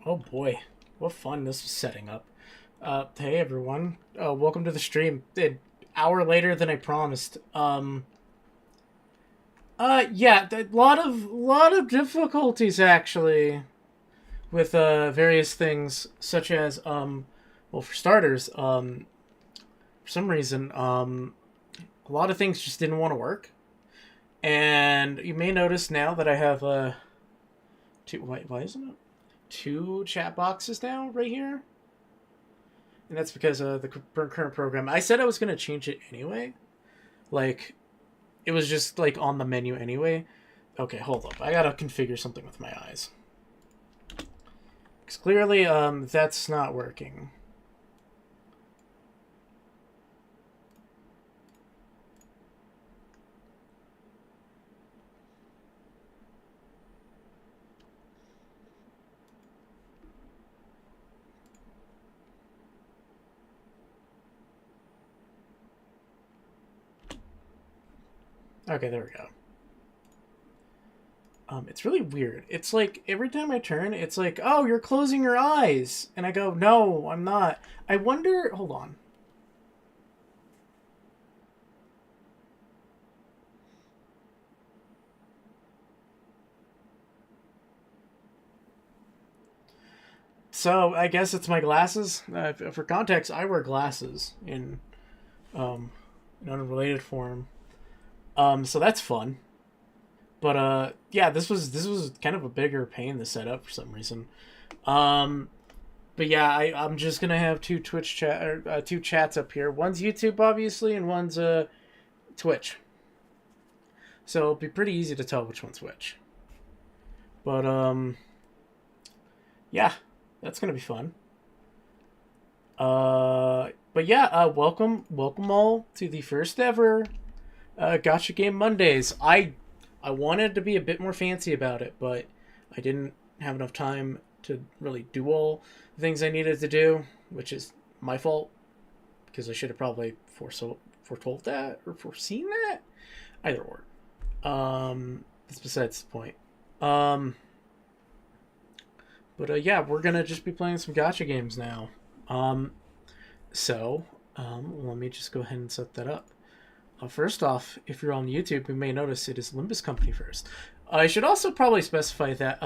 Oh boy, what fun this was setting up. Hey everyone, welcome to the stream. An hour later than I promised. Yeah, a lot of difficulties actually with various things such as well, for starters, for some reason a lot of things just didn't want to work, and you may notice now that I have two. Why isn't it two chat boxes now right here? And that's because the current program. I said I was gonna change it anyway. Like it was just like on the menu anyway. Okay, hold up. I gotta configure something with my eyes. Because clearly, that's not working. Okay, there we go. It's really weird. It's like every time I turn, it's like, oh, you're closing your eyes. And I go, no, I'm not. I wonder, hold on. So I guess it's my glasses. For context, I wear glasses um, in unrelated form. So that's fun. But yeah, this was kind of a bigger pain to set up for some reason. Um, but yeah, I'm just gonna have two Twitch chat or two chats up here. One's YouTube, obviously, and one's Twitch. So it'll be pretty easy to tell which one's which. But yeah, that's gonna be fun. But yeah, welcome all to the first ever Gotcha Game Mondays. I wanted to be a bit more fancy about it, but I didn't have enough time to really do all the things I needed to do, which is my fault because I should have probably foretold that or foreseen that. Either or. That's besides the point. Um, but yeah, we're gonna just be playing some gotcha games now. Um, so let me just go ahead and set that up. First off, if you're on YouTube, you may notice it is Limbus Company first. I should also probably specify that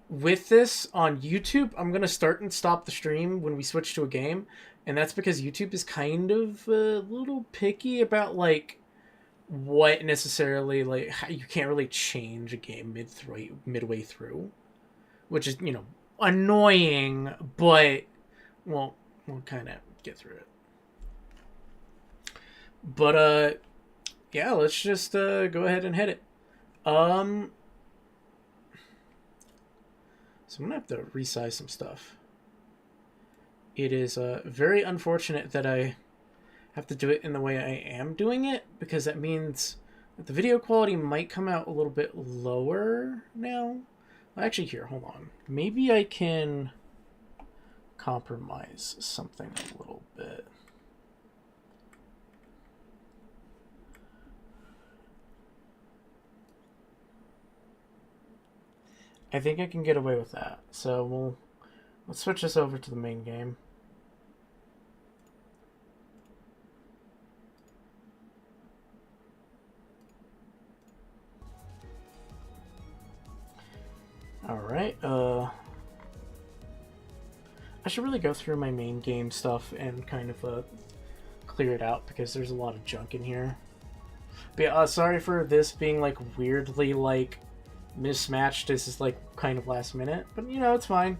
with this on YouTube, I'm going to start and stop the stream when we switch to a game. And that's because YouTube is kind of a little picky about, like, what necessarily, like, how you can't really change a game midway through. Which is, annoying, but, well, we'll kind of get through it. But yeah, let's just go ahead and hit it. Um, so I'm gonna have to resize some stuff. It is very unfortunate that I have to do it in the way I am doing it because that means that the video quality might come out a little bit lower now. Actually, here, hold on. Maybe I can compromise something a little bit. I think I can get away with that. So let's switch this over to the main game. Alright, I should really go through my main game stuff and kind of clear it out because there's a lot of junk in here. But yeah, sorry for this being like weirdly like mismatched. This is like kind of last minute, but it's fine.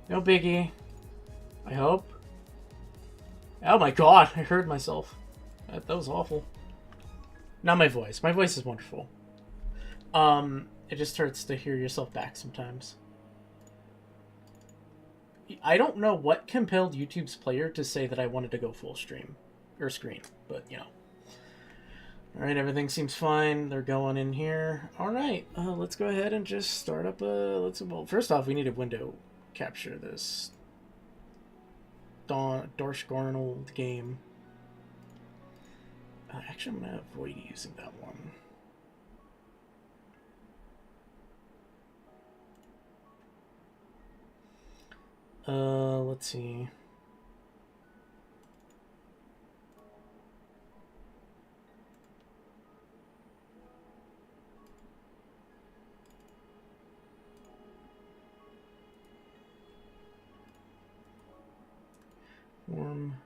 No biggie. I hope. Oh my god, I heard myself. That was awful. Not my voice. My voice is wonderful. It just hurts to hear yourself back sometimes. I don't know what compelled YouTube's player to say that I wanted to go full stream or screen, but Alright, everything seems fine. They're going in here. Alright, let's go ahead and just start up well, first off, we need a window capture this Dorsch Garnold game. Actually, I'm going to avoid using that one. Let's see. Form.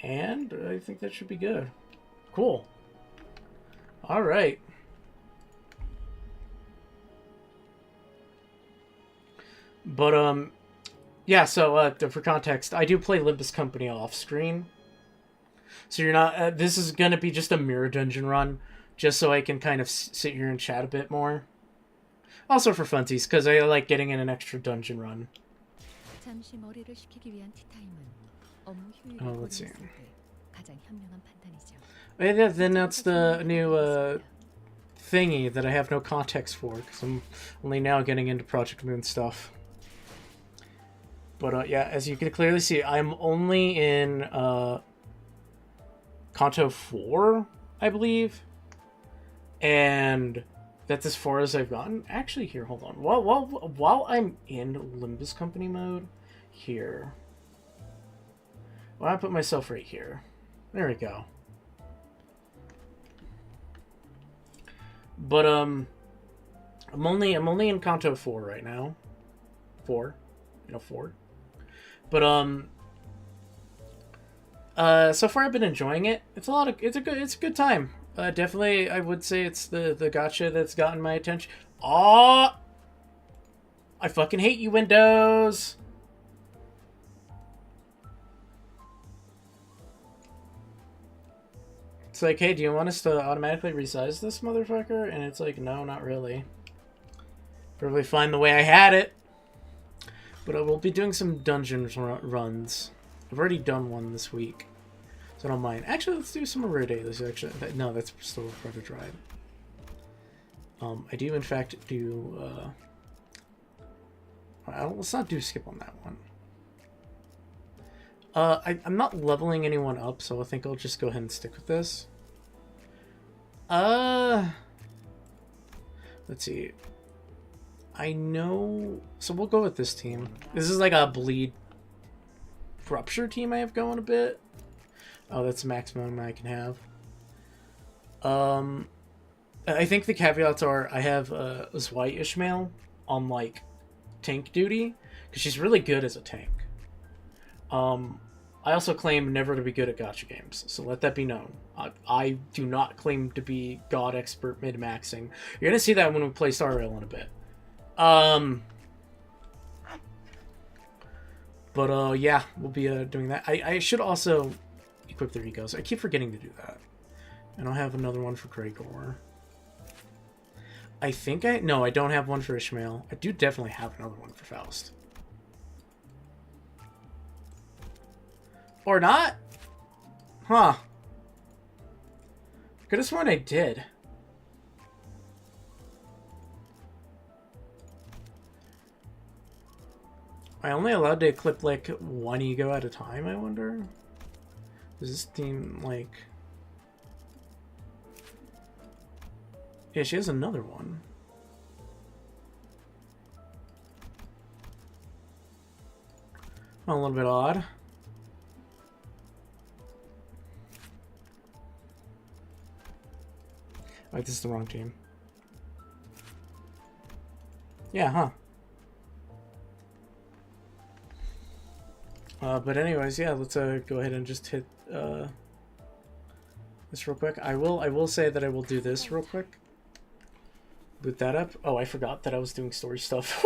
And I think that should be good. Cool. All right. But yeah. So for context, I do play Limbus Company off screen. So you're not. This is gonna be just a mirror dungeon run, just so I can kind of sit here and chat a bit more. Also for funsies, because I like getting in an extra dungeon run. Oh, let's see. Yeah, then that's the new thingy that I have no context for, because I'm only now getting into Project Moon stuff. But yeah, as you can clearly see, I'm only in Canto 4, I believe. And that's as far as I've gotten. Actually, here, hold on. While I'm in Limbus Company mode, here. Well, I put myself right here. There we go. But I'm only in Canto 4 right now. 4. 4. But so far I've been enjoying it. It's a good time. Definitely I would say it's the gacha that's gotten my attention. Oh, I fucking hate you, Windows. It's like, hey, do you want us to automatically resize this motherfucker? And it's like, no, not really. Probably fine the way I had it. But I will be doing some dungeon runs. I've already done one this week, so I don't mind. Actually, let's do some Rare Day. No, that's still Forever Drive. I do, in fact, do... let's not do skip on that one. I'm not leveling anyone up, so I think I'll just go ahead and stick with this. Let's see. I know... So we'll go with this team. This is like a bleed rupture team I have going a bit. Oh, that's the maximum I can have. I think the caveats are I have Zwei Ishmael on like tank duty because she's really good as a tank. I also claim never to be good at gacha games, so let that be known. I do not claim to be god expert mid-maxing. You're gonna see that when we play Star Rail in a bit. But yeah, we'll be doing that. I should also equip their egos. I keep forgetting to do that. And I'll have another one for Gregor. No, I don't have one for Ishmael. I do definitely have another one for Faust. Or not? Huh. Could have sworn I did. Am I only allowed to equip like one ego at a time, I wonder? Does this team like... Yeah, she has another one. A little bit odd. Oh, this is the wrong team. Yeah, huh? But anyways, yeah, let's go ahead and just hit this real quick. I will say that I will do this real quick. Boot that up. Oh, I forgot that I was doing story stuff.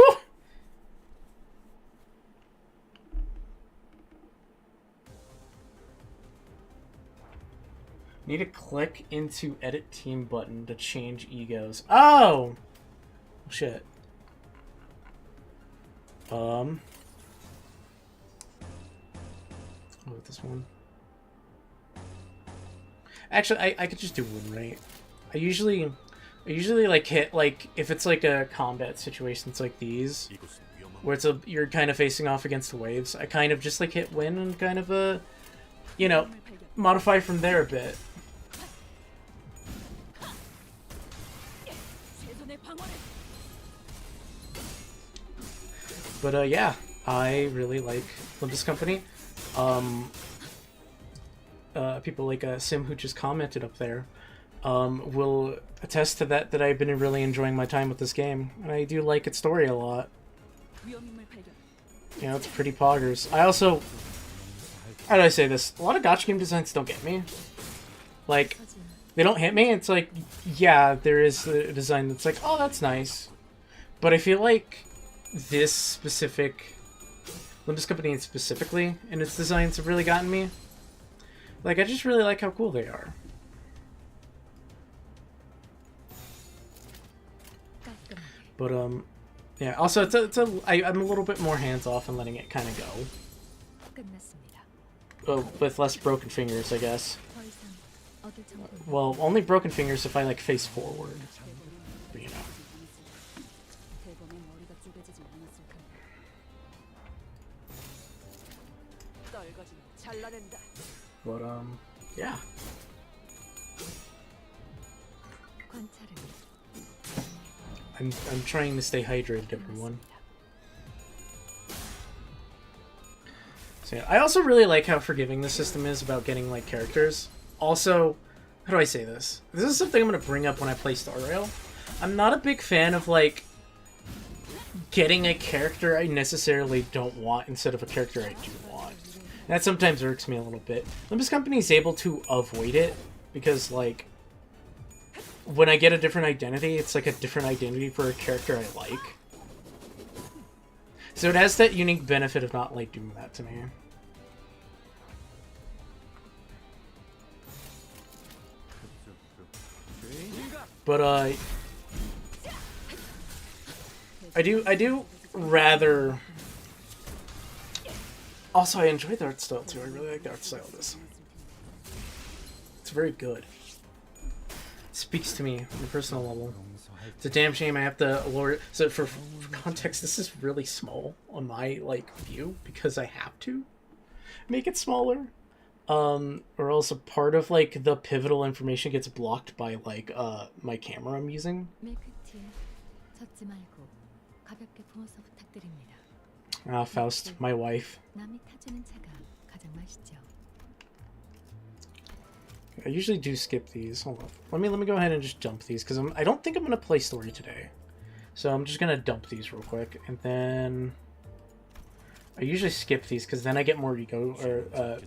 Need to click into edit team button to change egos. Oh! Shit. Oh, this one. Actually, I could just do one, right? I usually like hit, like, if it's like a combat situations like these, where it's you're kind of facing off against the waves, I kind of just like hit win and kind of, you know, modify from there a bit. But yeah, I really like Limbus Company. People like Sim, who just commented up there, will attest to that I've been really enjoying my time with this game, and I do like its story a lot. You know, it's pretty poggers. I also, how do I say this? A lot of Gacha game designs don't get me. Like, they don't hit me. It's like, yeah, there is a design that's like, oh, that's nice. But I feel like this specific Limbus Company specifically and its designs have really gotten me. Like, I just really like how cool they are. But yeah. Also, I'm a little bit more hands off and letting it kind of go. Well, with less broken fingers, I guess. Well, only broken fingers if I like face forward. But, you know. But yeah. I'm trying to stay hydrated, everyone. So yeah, I also really like how forgiving the system is about getting like characters. Also, how do I say this? This is something I'm gonna bring up when I play Star Rail. I'm not a big fan of like getting a character I necessarily don't want instead of a character I do want. That sometimes irks me a little bit. Limbus Company is able to avoid it because like when I get a different identity, it's like a different identity for a character I like. So it has that unique benefit of not like doing that to me. But I do rather. Also, I enjoy the art style too. I really like the art style of this. It's very good. It speaks to me on a personal level. It's a damn shame I have to lower it. So for context, this is really small on my like view because I have to make it smaller. Or else a part of like the pivotal information gets blocked by like my camera I'm using. Ah, Faust, my wife. I usually do skip these. Hold on. Let me go ahead and just dump these because I don't think I'm gonna play story today. So I'm just gonna dump these real quick, and then I usually skip these because then I get more ego or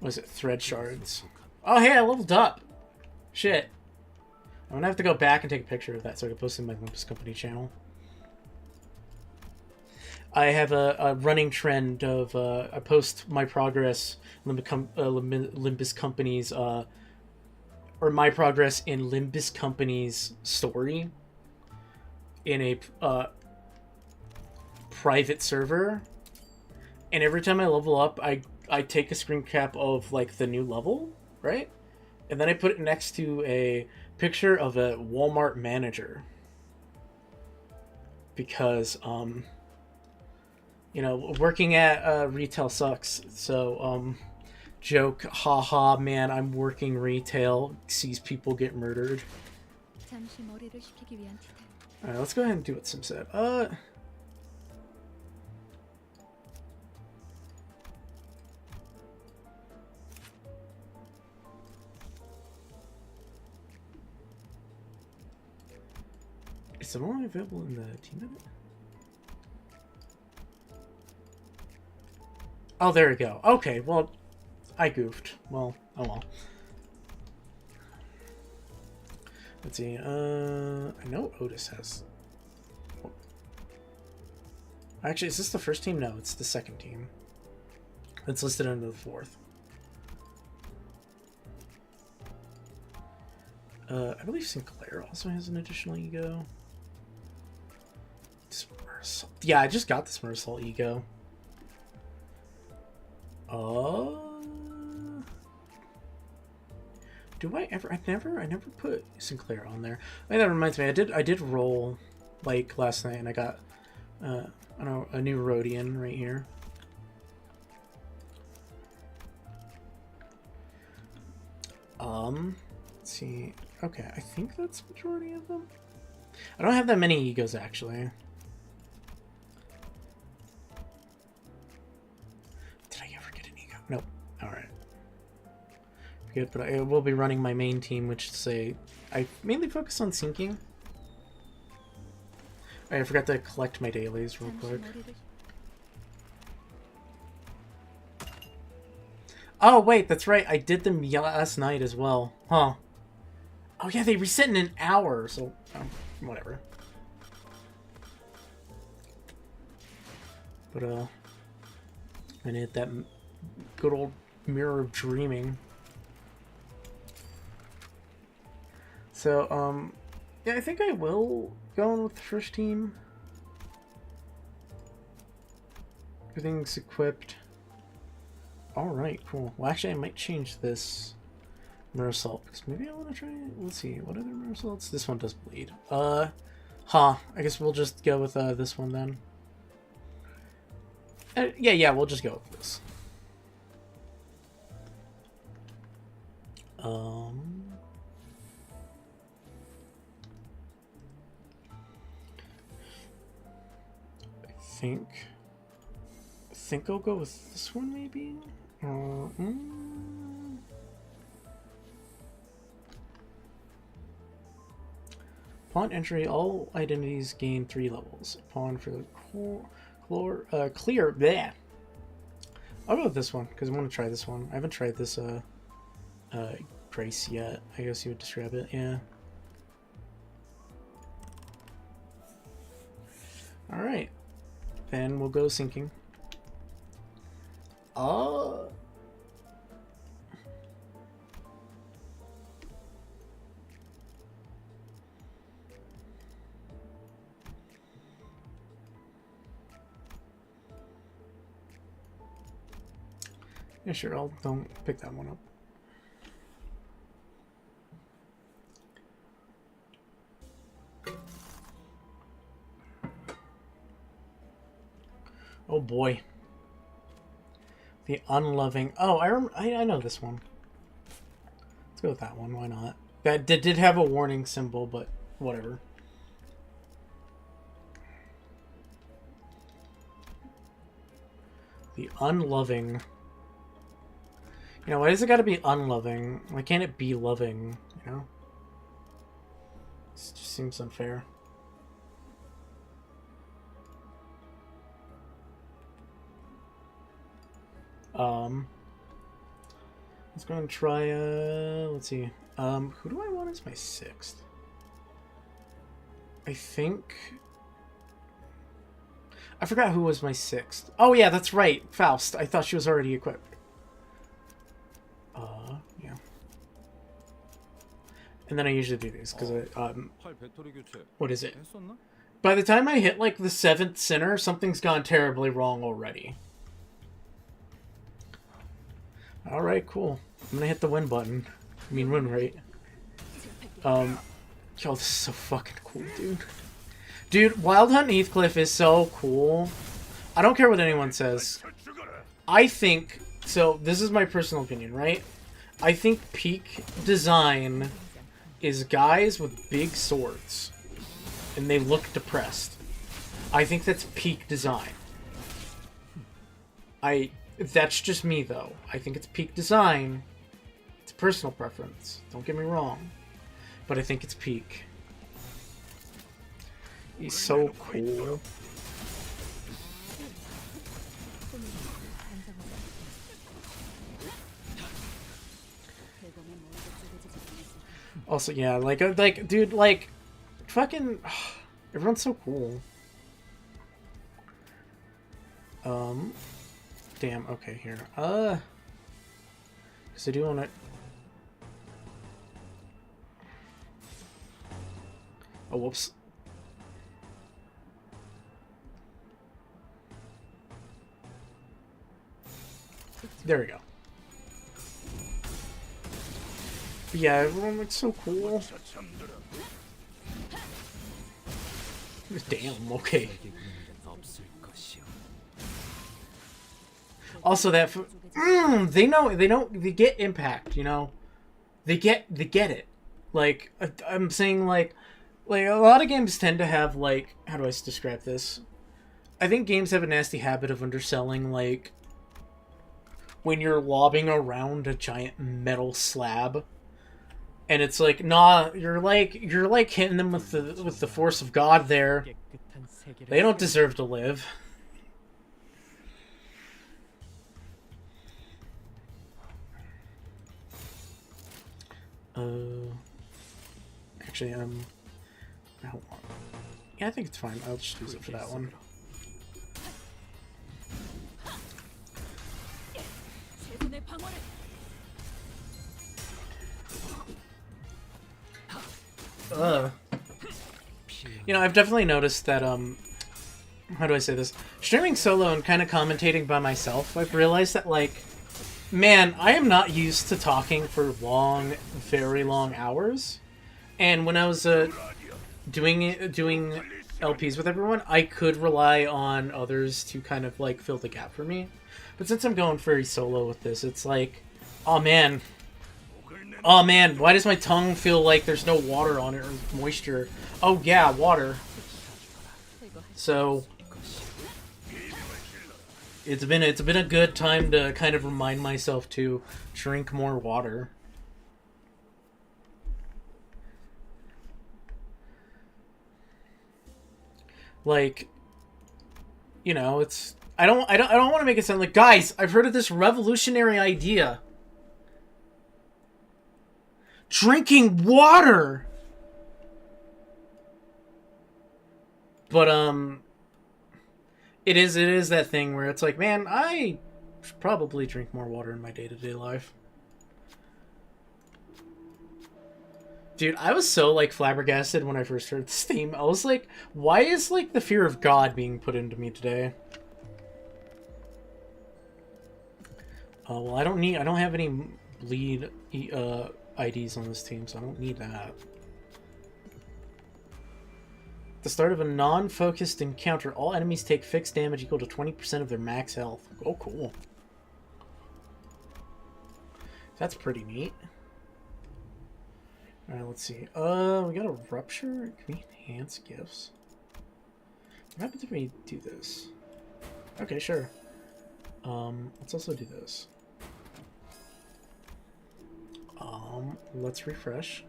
was it thread shards? Oh hey, I leveled up. Shit. I'm gonna have to go back and take a picture of that so I can post it in my Limbus Company channel. I have a running trend of I post my progress Limbus Company's or my progress in Limbus Company's story in a private server, and every time I level up, I take a screen cap of like the new level, right? And then I put it next to a picture of a Walmart manager because you know, working at retail sucks. So, joke, haha, man, I'm working retail, sees people get murdered. Alright, let's go ahead and do what Sim said. Is it only available in the team edit? Oh, there we go. Okay, well, I goofed. Well, oh well. Let's see. I know Otis has. Actually, is this the first team? No, it's the second team. It's listed under the fourth. I believe Sinclair also has an additional ego. Yeah, I just got the Smurfsalt ego. Do I ever? I never put Sinclair on there. I mean, that reminds me. I did roll like last night, and I got I don't know, a new Rhodian right here. Let's see. Okay, I think that's majority of them. I don't have that many egos actually. Nope. Alright. Good, but I will be running my main team, which is I mainly focus on sinking. I forgot to collect my dailies real quick. Oh, wait, that's right. I did them last night as well. Huh. Oh, yeah, they reset in an hour, so... whatever. But, I'm gonna hit that good old Mirror of Dreaming. So, yeah, I think I will go in with the first team. Everything's equipped. Alright, cool. Well, actually, I might change this Mirror because maybe I want to try... Let's see, what other Mirror? This one does bleed. I guess we'll just go with this one then. Yeah, we'll just go with this. I think I'll go with this one, maybe? Upon entry, all identities gain 3 levels. Upon for the clear, bleh. I'll go with this one, because I want to try this one. I haven't tried this, Grace yet. I guess you would describe it, yeah. Alright. Then we'll go sinking. Yeah, sure, don't pick that one up. Oh boy. The Unloving. Oh, I know this one. Let's go with that one. Why not? That did have a warning symbol, but whatever. The Unloving. You know, why does it gotta be unloving? Why can't it be loving, you know? This just seems unfair. Let's go and try, let's see. Who do I want as my 6th? I think... I forgot who was my 6th. Oh yeah, that's right, Faust. I thought she was already equipped. Yeah. And then I usually do these, because what is it? By the time I hit, like, the 7th center, something's gone terribly wrong already. Alright, cool. I'm gonna hit the win button. I mean, win rate. Yo, this is so fucking cool, dude. Dude, Wild Hunt Heathcliff is so cool. I don't care what anyone says. I think... So, this is my personal opinion, right? I think peak design is guys with big swords. And they look depressed. I think that's peak design. That's just me, though. I think it's peak design. It's a personal preference. Don't get me wrong. But I think it's peak. He's so cool. Also, yeah, like, dude, like, fucking, everyone's so cool. Damn, okay, here. Because I do want to... Oh, whoops. There we go. But yeah, everyone looks so cool. Damn, okay. Also, that they get impact, you know. They get it. Like, I'm saying, like a lot of games tend to have, like, how do I describe this? I think games have a nasty habit of underselling, like, when you're lobbing around a giant metal slab, and it's like, nah, you're like hitting them with the force of God there. They don't deserve to live. Actually, I don't want. Yeah, I think it's fine. I'll just use it for that one. You know, I've definitely noticed that, how do I say this? Streaming solo and kind of commentating by myself, I've realized that, like, man, I am not used to talking for long, very long hours. And when I was, doing LPs with everyone, I could rely on others to kind of, like, fill the gap for me. But since I'm going very solo with this, it's like, oh man, why does my tongue feel like there's no water on it or moisture? Oh yeah, water. So it's been a good time to kind of remind myself to drink more water. Like, you know, it's I don't want to make it sound like, guys, I've heard of this revolutionary idea. Drinking water. But it is that thing where it's like, man, I should probably drink more water in my day-to-day life. Dude, I was so, like, flabbergasted when I first heard this theme. I was like, why is, like, the fear of God being put into me today? Oh, well, I don't have any bleed IDs on this team, so I don't need that. At the start of a non-focused encounter, all enemies take fixed damage equal to 20% of their max health. Oh, cool. That's pretty neat. Alright, let's see. We got a rupture. Can we enhance gifts? What happens if we do this? Okay, sure. Let's also do this. Let's refresh.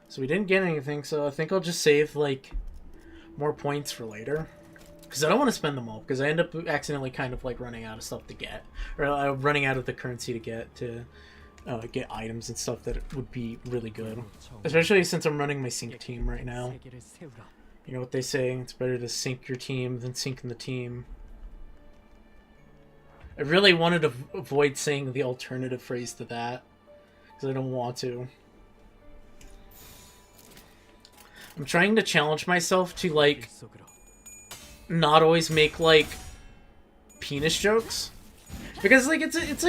So we didn't get anything, so I think I'll just save, like, more points for later. Because I don't want to spend them all, because I end up accidentally kind of, like, running out of stuff to get. Or running out of the currency to get items and stuff that would be really good. Especially since I'm running my sync team right now. You know what they say, it's better to sync your team than sink in the team. I really wanted to avoid saying the alternative phrase to that, because I don't want to. I'm trying to challenge myself to, like, not always make, like, penis jokes. Because, like, it's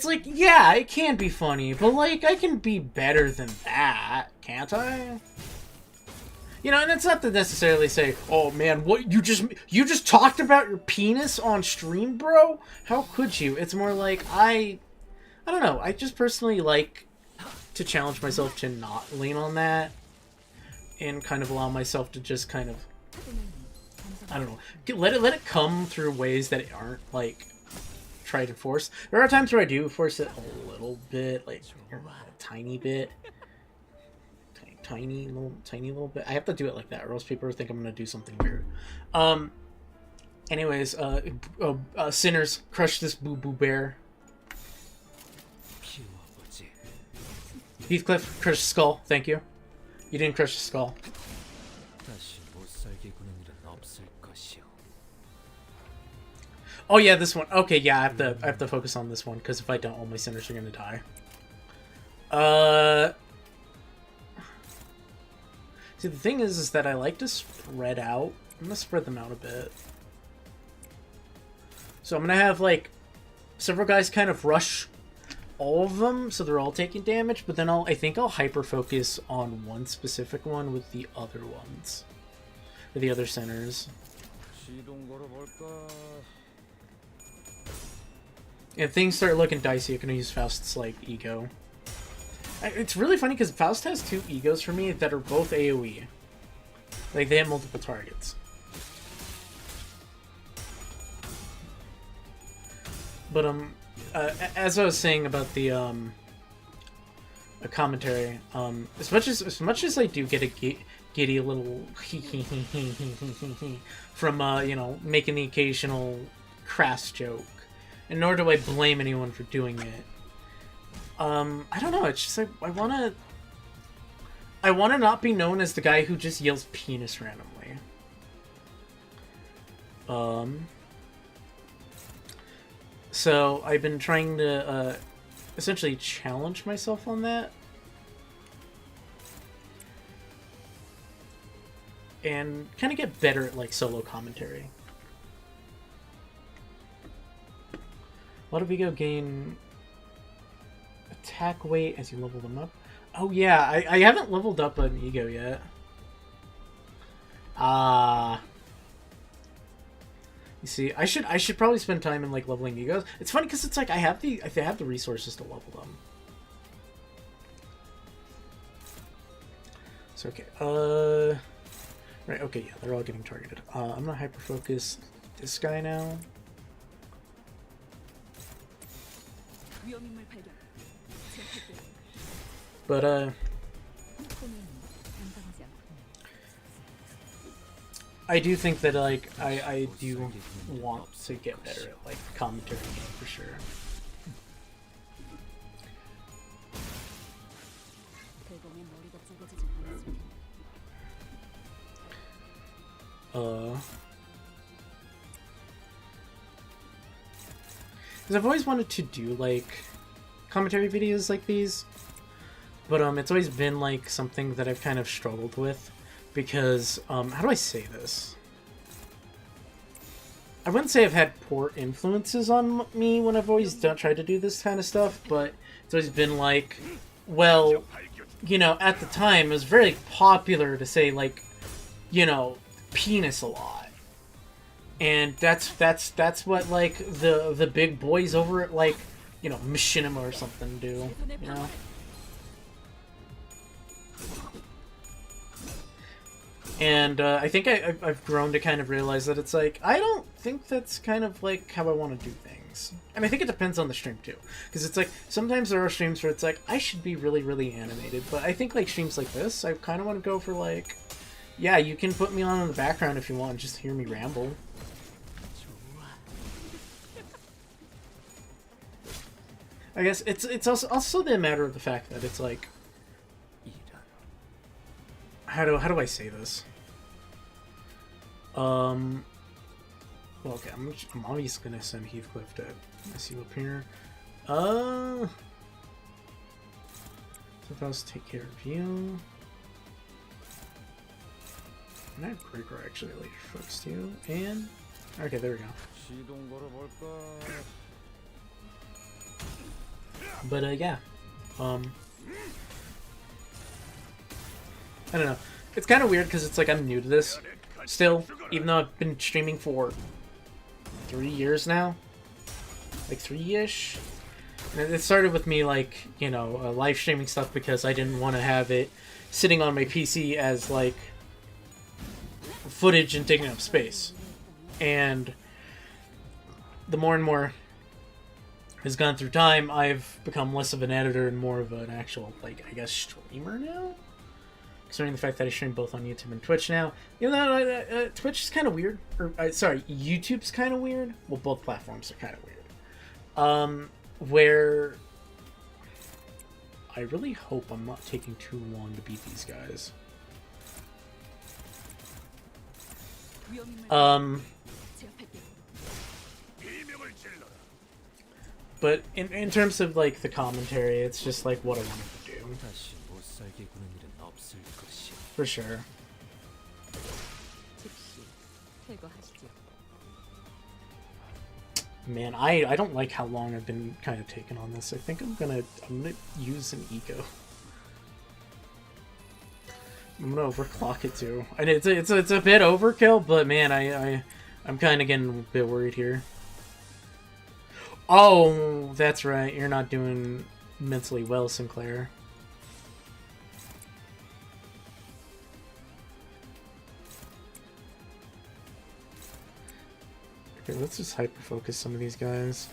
like, yeah, it can be funny, but, like, I can be better than that, can't I? You know, and it's not to necessarily say, oh man, what, you just talked about your penis on stream, bro? How could you? It's more like, I don't know, I just personally like to challenge myself to not lean on that, and kind of allow myself to just kind of, I don't know, let it come through ways that aren't, like, tried and forced. There are times where I do force it a little bit, like, a tiny bit. Tiny little bit. I have to do it like that, or else people think I'm gonna do something weird. Anyways, sinners, crush this boo-boo bear. Heathcliff, crush the skull. Thank you. You didn't crush the skull. Oh yeah, this one. Okay, yeah, I have to focus on this one, because if I don't, all my sinners are gonna die. See, the thing is that I like to spread out. I'm gonna spread them out a bit. So I'm gonna have, like, several guys kind of rush all of them, so they're all taking damage, but then I think I'll hyper-focus on one specific one with the other ones. Or the other centers. If things start looking dicey, I'm gonna use Faust's, like, ego. It's really funny because Faust has two egos for me that are both AoE. Like, they have multiple targets. But as I was saying about the a commentary, as much as I do get a giddy little from you know, making the occasional crass joke, and nor do I blame anyone for doing it. I don't know. It's just like I wanna not be known as the guy who just yells penis randomly. So I've been trying to essentially challenge myself on that. And kind of get better at like solo commentary. Let a Vigo gain attack weight as you level them up. Oh yeah, I haven't leveled up an ego yet. You see, I should probably spend time in like leveling egos. It's funny because it's like I have the resources to level them. So okay, right, okay, yeah, they're all getting targeted. I'm gonna hyper focus this guy now. But I do think that like I do want to get better at like commentary for sure. Because I've always wanted to do like commentary videos like these, but it's always been like something that I've kind of struggled with because how do I say this? I wouldn't say I've had poor influences on me when I've always tried to do this kind of stuff, but it's always been like, well, you know, at the time it was very popular to say like, you know, penis a lot. And that's what like the big boys over at like, you know, Machinima or something do, you know. And I think I've grown to kind of realize that it's like I don't think that's kind of like how I want to do things. And I think it depends on the stream too, because it's like sometimes there are streams where it's like I should be really animated, but I think like streams like this, I kind of want to go for like, yeah, you can put me on in the background if you want, just hear me ramble. I guess it's also the matter of the fact that it's like, how do I say this? Well, okay, I'm obviously gonna send Heathcliff to mess you up here. So if I was to take care of you, and I have Gregor actually later focused you, and okay, there we go. But yeah, I don't know. It's kind of weird because it's like I'm new to this still, even though I've been streaming for 3 years now, like 3-ish. And it started with me like, you know, live streaming stuff because I didn't want to have it sitting on my PC as like footage and taking up space. And the more and more has gone through time, I've become less of an editor and more of an actual, like, I guess, streamer now? Considering the fact that I stream both on YouTube and Twitch now. Even though Twitch is kind of weird. Or, sorry, YouTube's kind of weird. Well, both platforms are kind of weird. Where I really hope I'm not taking too long to beat these guys. But in terms of like the commentary, it's just like what I wanted to do. For sure. Man, I don't like how long I've been kind of taking on this. I think I'm gonna use an ego. I'm gonna overclock it too. And it's a bit overkill, but man, I'm kind of getting a bit worried here. Oh, that's right. You're not doing mentally well, Sinclair. Okay, let's just hyper-focus some of these guys.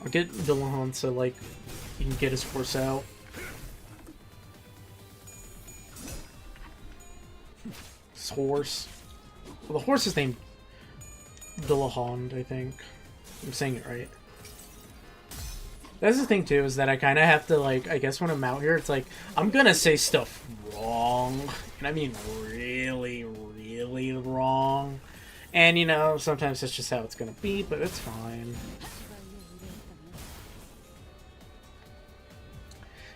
I'll get Villahan so like he can get his horse out. His horse. Well, the horse is named Villahond, I think. I'm saying it right. That's the thing too, is that I kind of have to, like, I guess when I'm out here, it's like, I'm gonna say stuff wrong. And I mean really, really wrong. And, you know, sometimes that's just how it's gonna be, but it's fine.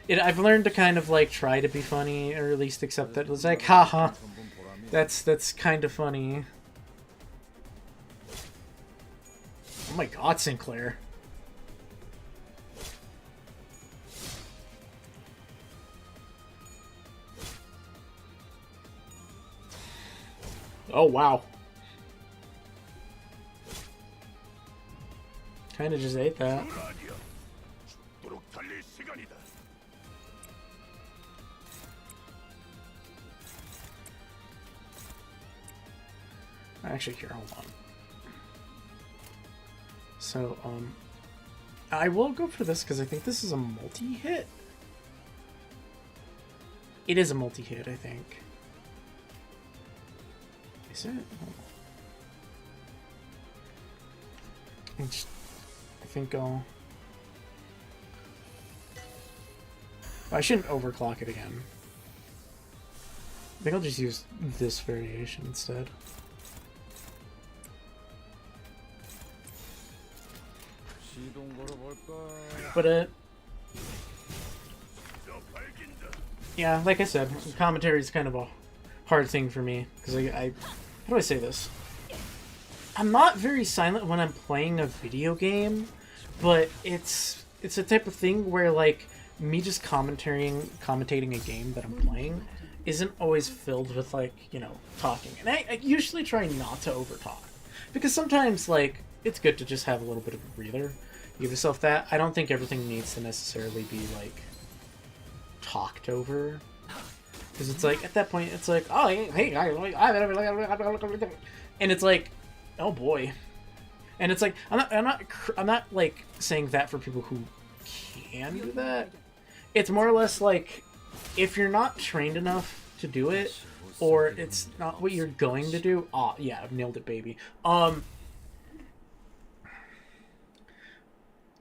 I've learned to kind of, like, try to be funny, or at least accept that. It's like, haha, that's kind of funny. Oh my god, Sinclair. Oh, wow. Kinda just ate that. Actually, here, hold on. So, I will go for this because I think this is a multi-hit. It is a multi-hit, I think. Is it? I think I'll... I shouldn't overclock it again. I think I'll just use this variation instead. But yeah, like I said, commentary is kind of a hard thing for me because how do I say this? I'm not very silent when I'm playing a video game, but it's a type of thing where, like, me just commentating a game that I'm playing isn't always filled with, like, you know, talking. And I usually try not to overtalk because sometimes, like, it's good to just have a little bit of a breather. Give yourself that. I don't think everything needs to necessarily be, like, talked over. Because it's like, at that point, it's like, oh, hey, and it's like, oh boy. And it's like, I'm not like saying that for people who can do that. It's more or less like, if you're not trained enough to do it, or it's not what you're going to do, oh yeah, I've nailed it, baby.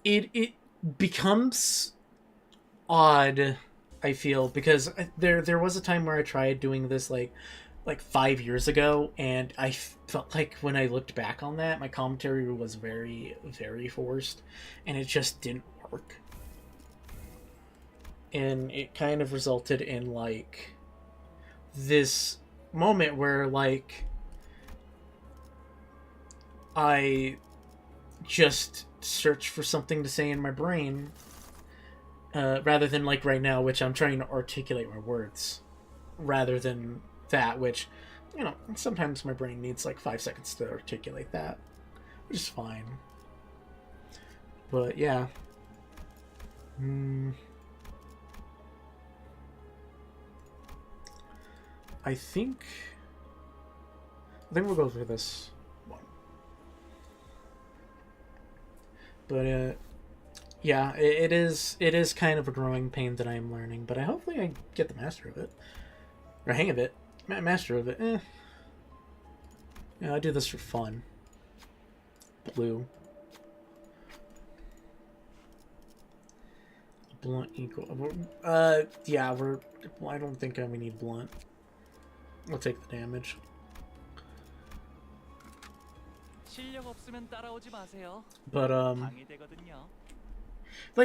It becomes odd, I feel, because there was a time where I tried doing this like 5 years ago, and I felt like when I looked back on that, my commentary was very, very forced, and it just didn't work. And it kind of resulted in, like, this moment where, like, I just search for something to say in my brain, rather than, like, right now, which I'm trying to articulate my words, rather than that, which, you know, sometimes my brain needs, like, 5 seconds to articulate that, which is fine. But, yeah. I think we'll go for this one. But, yeah, it is kind of a growing pain that I am learning, but hopefully I get the master of it. Or hang of it. Master of it. Yeah, I do this for fun. Blue. Blunt equal. Yeah, I don't think we need blunt. I'll take the damage. But,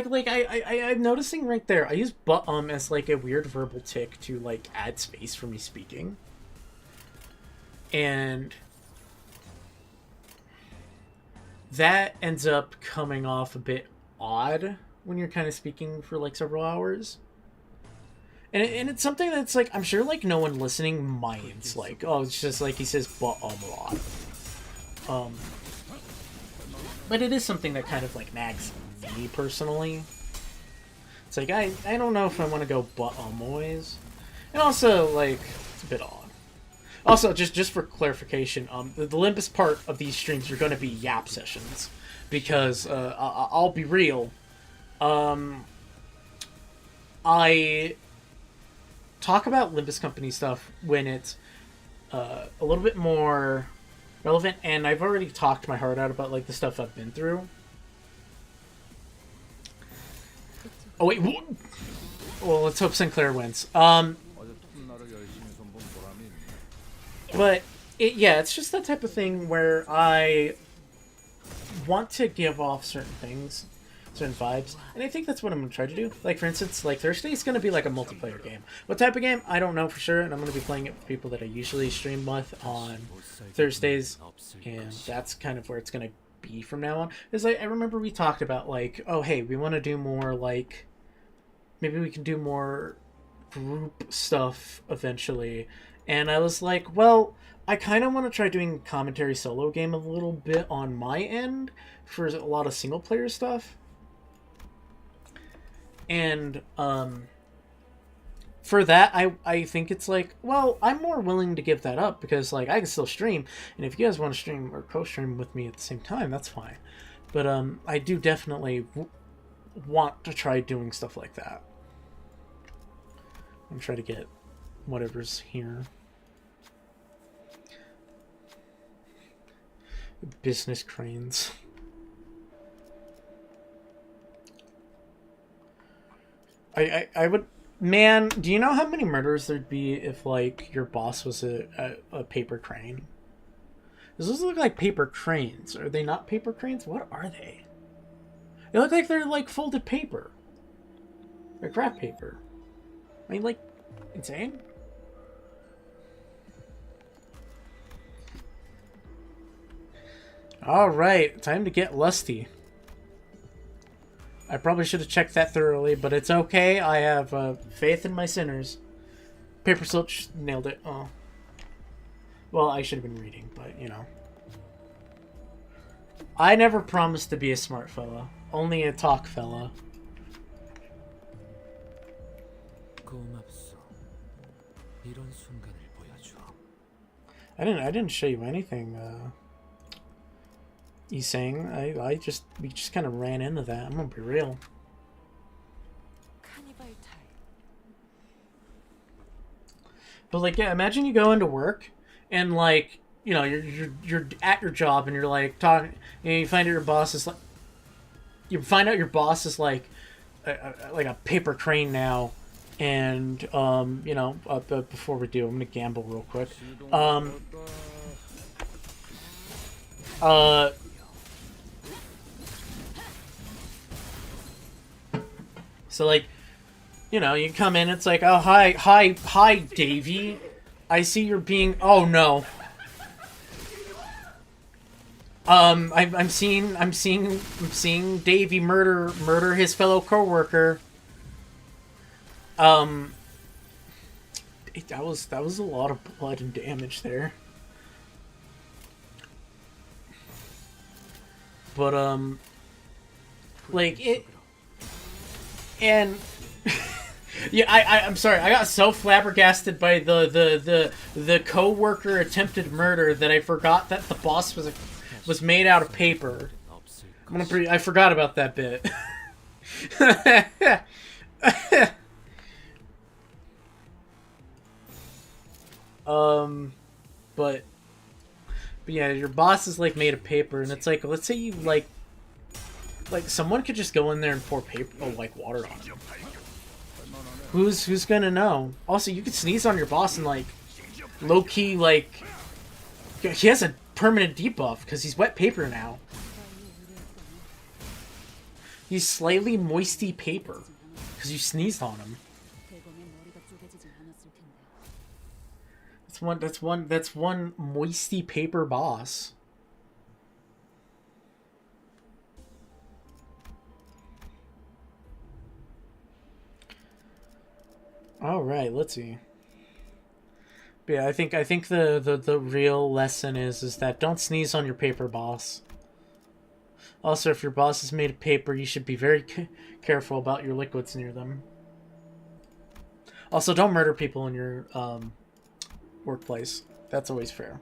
like I'm noticing right there, I use but as, like, a weird verbal tick to, like, add space for me speaking. And that ends up coming off a bit odd when you're kind of speaking for, like, several hours. And it's something that's, like, I'm sure, like, no one listening minds. Like, oh, it's just, like, he says but a lot. But it is something that kind of, like, nags me personally. It's like, I don't know if I want to go but always. And also, like, it's a bit odd. Also, just for clarification, the Limbus part of these streams are going to be yap sessions, because I'll be real. I talk about Limbus Company stuff when it's a little bit more relevant, and I've already talked my heart out about like the stuff I've been through. Oh wait, well, let's hope Sinclair wins. But it's just that type of thing where I want to give off certain things, certain vibes, and I think that's what I'm going to try to do. Like, for instance, like Thursday's going to be like a multiplayer game. What type of game? I don't know for sure, and I'm going to be playing it with people that I usually stream with on Thursdays, and that's kind of where it's going to be from now on. Because I remember we talked about, like, oh, hey, we want to do more, like, maybe we can do more group stuff eventually. And I was like, well, I kind of want to try doing commentary solo game a little bit on my end for a lot of single player stuff. And for that, I think it's like, well, I'm more willing to give that up because, like, I can still stream. And if you guys want to stream or co-stream with me at the same time, that's fine. But I do definitely want to try doing stuff like that. I'm trying to get whatever's here. Business cranes. I would... Man, do you know how many murders there'd be if, like, your boss was a paper crane? Those look like paper cranes. Are they not paper cranes? What are they? They look like they're, like, folded paper. Or craft paper. I mean, like, insane? Alright, time to get lusty. I probably should have checked that thoroughly, but it's okay. I have faith in my sinners. Paper Silch nailed it. Oh. Well, I should have been reading, but, you know. I never promised to be a smart fella. Only a talk fella. I didn't show you anything, he's saying. We just kind of ran into that. I'm gonna be real. But like, yeah, imagine you go into work and like, you know, you're at your job and you're like talking, and you find out your boss is like, like a paper crane now, and you know, but before we do, I'm gonna gamble real quick. So, like, you know, you come in, it's like, oh, hi, Davey. I see you're being... Oh, no. I'm seeing Davey murder his fellow coworker. That was a lot of blood and damage there. But, like, it... And yeah, I'm sorry. I got so flabbergasted by the co-worker attempted murder that I forgot that the boss was made out of paper. I forgot about that bit. But yeah, your boss is like made of paper, and it's like, let's say you like someone could just go in there and pour paper, like water on him. Who's gonna know? Also, you could sneeze on your boss and like low key like he has a permanent debuff because he's wet paper now. He's slightly moisty paper because you sneezed on him. That's one moisty paper boss. All right, let's see. But yeah, I think the real lesson is that don't sneeze on your paper boss. Also, if your boss is made of paper, you should be very careful about your liquids near them. Also, don't murder people in your workplace. That's always fair.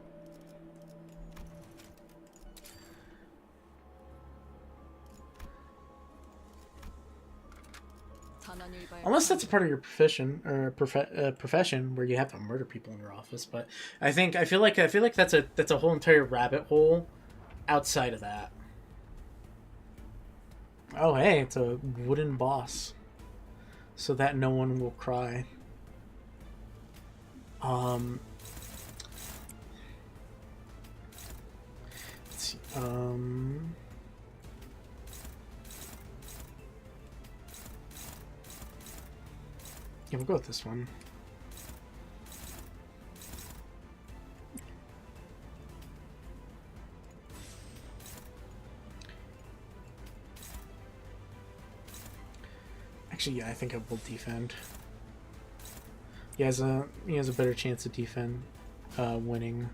Unless that's a part of your profession where you have to murder people in your office, but I feel like that's a whole entire rabbit hole outside of that. Oh hey, it's a wooden boss, so that no one will cry. Let's see. Yeah, we'll go with this one. Actually, yeah, I think I will defend. He has a better chance to defend winning.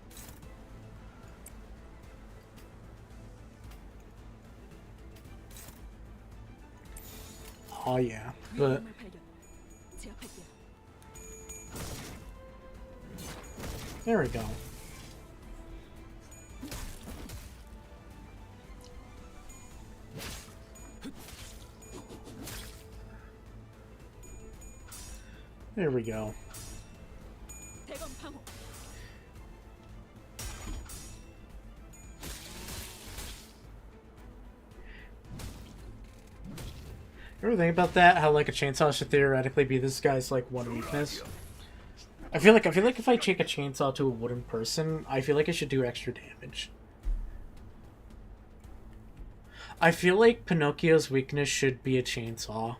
Oh yeah, but there we go. There we go. Ever think about that? How like a chainsaw should theoretically be this guy's like one weakness? I feel like if I take a chainsaw to a wooden person, I feel like it should do extra damage. I feel like Pinocchio's weakness should be a chainsaw.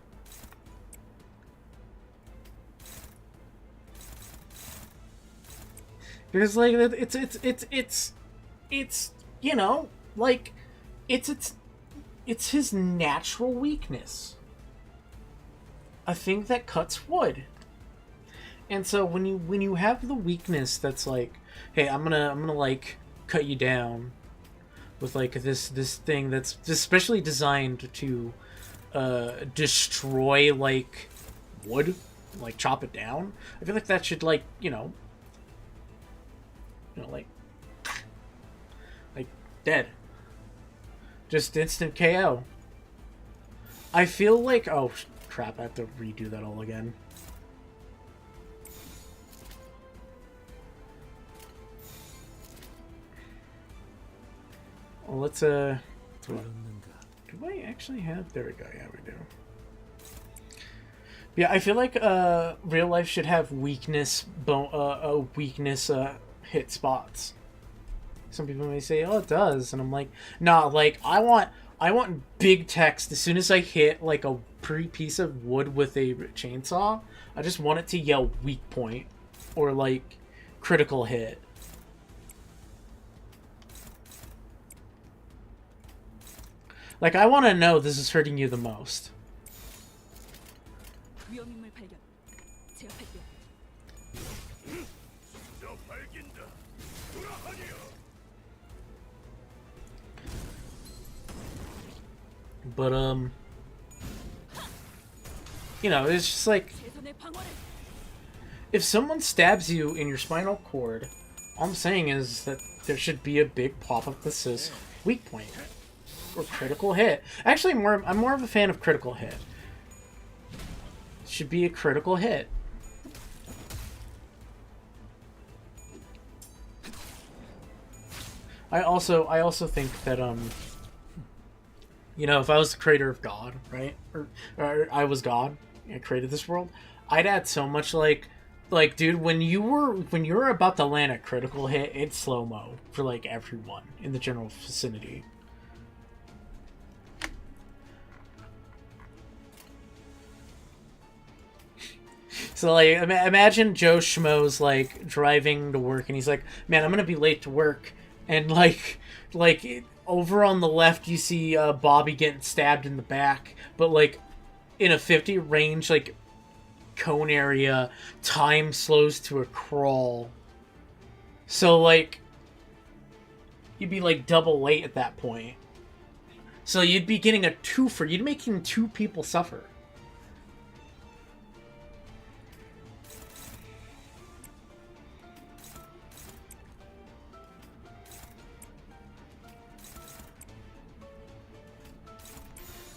Because like it's you know, like it's his natural weakness. A thing that cuts wood. And so when you have the weakness that's like, hey, I'm gonna like cut you down with like this thing that's especially designed to destroy like wood, like chop it down. I feel like that should like, you know, like dead. Just instant KO. I feel like, oh crap, I have to redo that all again. Well, let's do I actually have, there we go, yeah we do. Yeah, I feel like real life should have weakness hit spots. Some people may say, oh, it does, and I'm like, nah, like I want big text as soon as I hit like a piece of wood with a chainsaw. I just want it to yell weak point or like critical hit. Like, I want to know this is hurting you the most. But, you know, it's just like, if someone stabs you in your spinal cord, all I'm saying is that there should be a big pop-up that says weak point. Or critical hit. Actually, I'm more of a fan of critical hit. It should be a critical hit. I also think that you know, if I was the creator of God, right, or I was God, I created this world, I'd add so much like dude, when you were about to land a critical hit, it's slow mo for like everyone in the general vicinity. So, like, imagine Joe Schmo's, like, driving to work, and he's like, man, I'm gonna be late to work. And, like over on the left, you see Bobby getting stabbed in the back. But, like, in a 50 range, like, cone area, time slows to a crawl. So, like, you'd be, like, double late at that point. So you'd be getting a twofer. You'd be making two people suffer.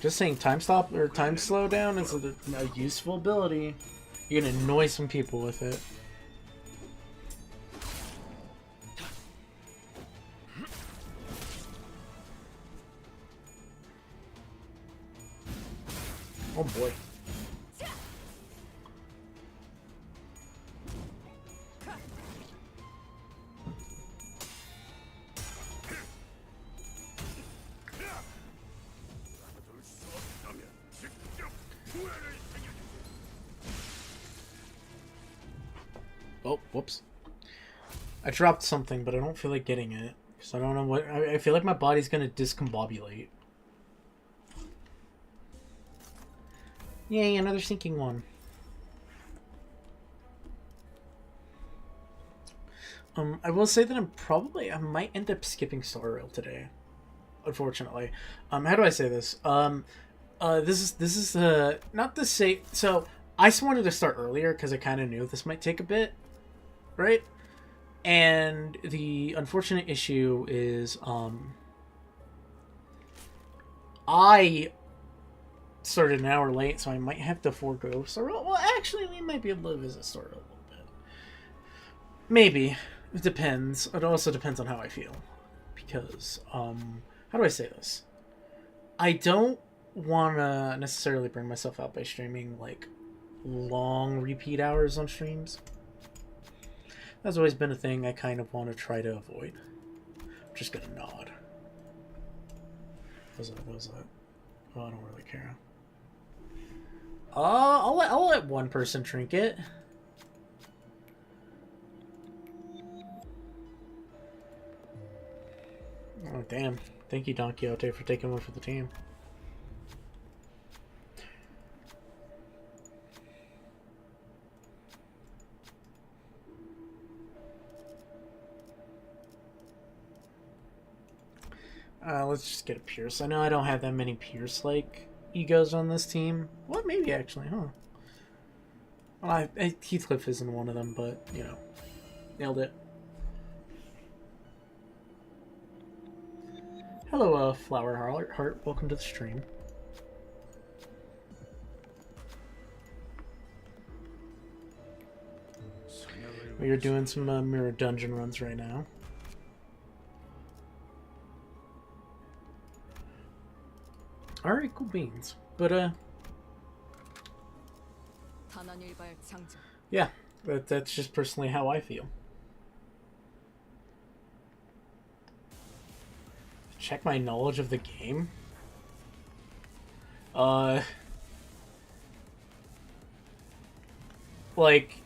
Just saying, time stop or time slow down is a useful ability. You're gonna annoy some people with it. Oh boy. Oh, whoops. I dropped something, but I don't feel like getting it. Because I don't know what... I feel like my body's gonna discombobulate. Yay, another sinking one. I will say that I might end up skipping Star Rail today. Unfortunately. How do I say this? This is not to say... So, I just wanted to start earlier because I kind of knew this might take a bit. Right? And the unfortunate issue is, I started an hour late, so I might have to forego Star Rail. Well, actually, we might be able to visit Star Rail a little bit. Maybe. It depends. It also depends on how I feel. Because, how do I say this? I don't want to necessarily bring myself out by streaming, like, long repeat hours on streams. That's always been a thing I kind of want to try to avoid. I'm just gonna nod. What was that? Oh, I don't really care. I'll let one person drink it. Oh, damn. Thank you, Don Quixote, for taking one for the team. Let's just get a Pierce. I know I don't have that many Pierce-like egos on this team. Well, maybe actually, huh? Well, Heathcliff isn't one of them, but, you know. Nailed it. Hello, Flower Heart. Welcome to the stream. We are doing some mirror dungeon runs right now. Alright, cool beans. But, yeah, that's just personally how I feel. Check my knowledge of the game. Like,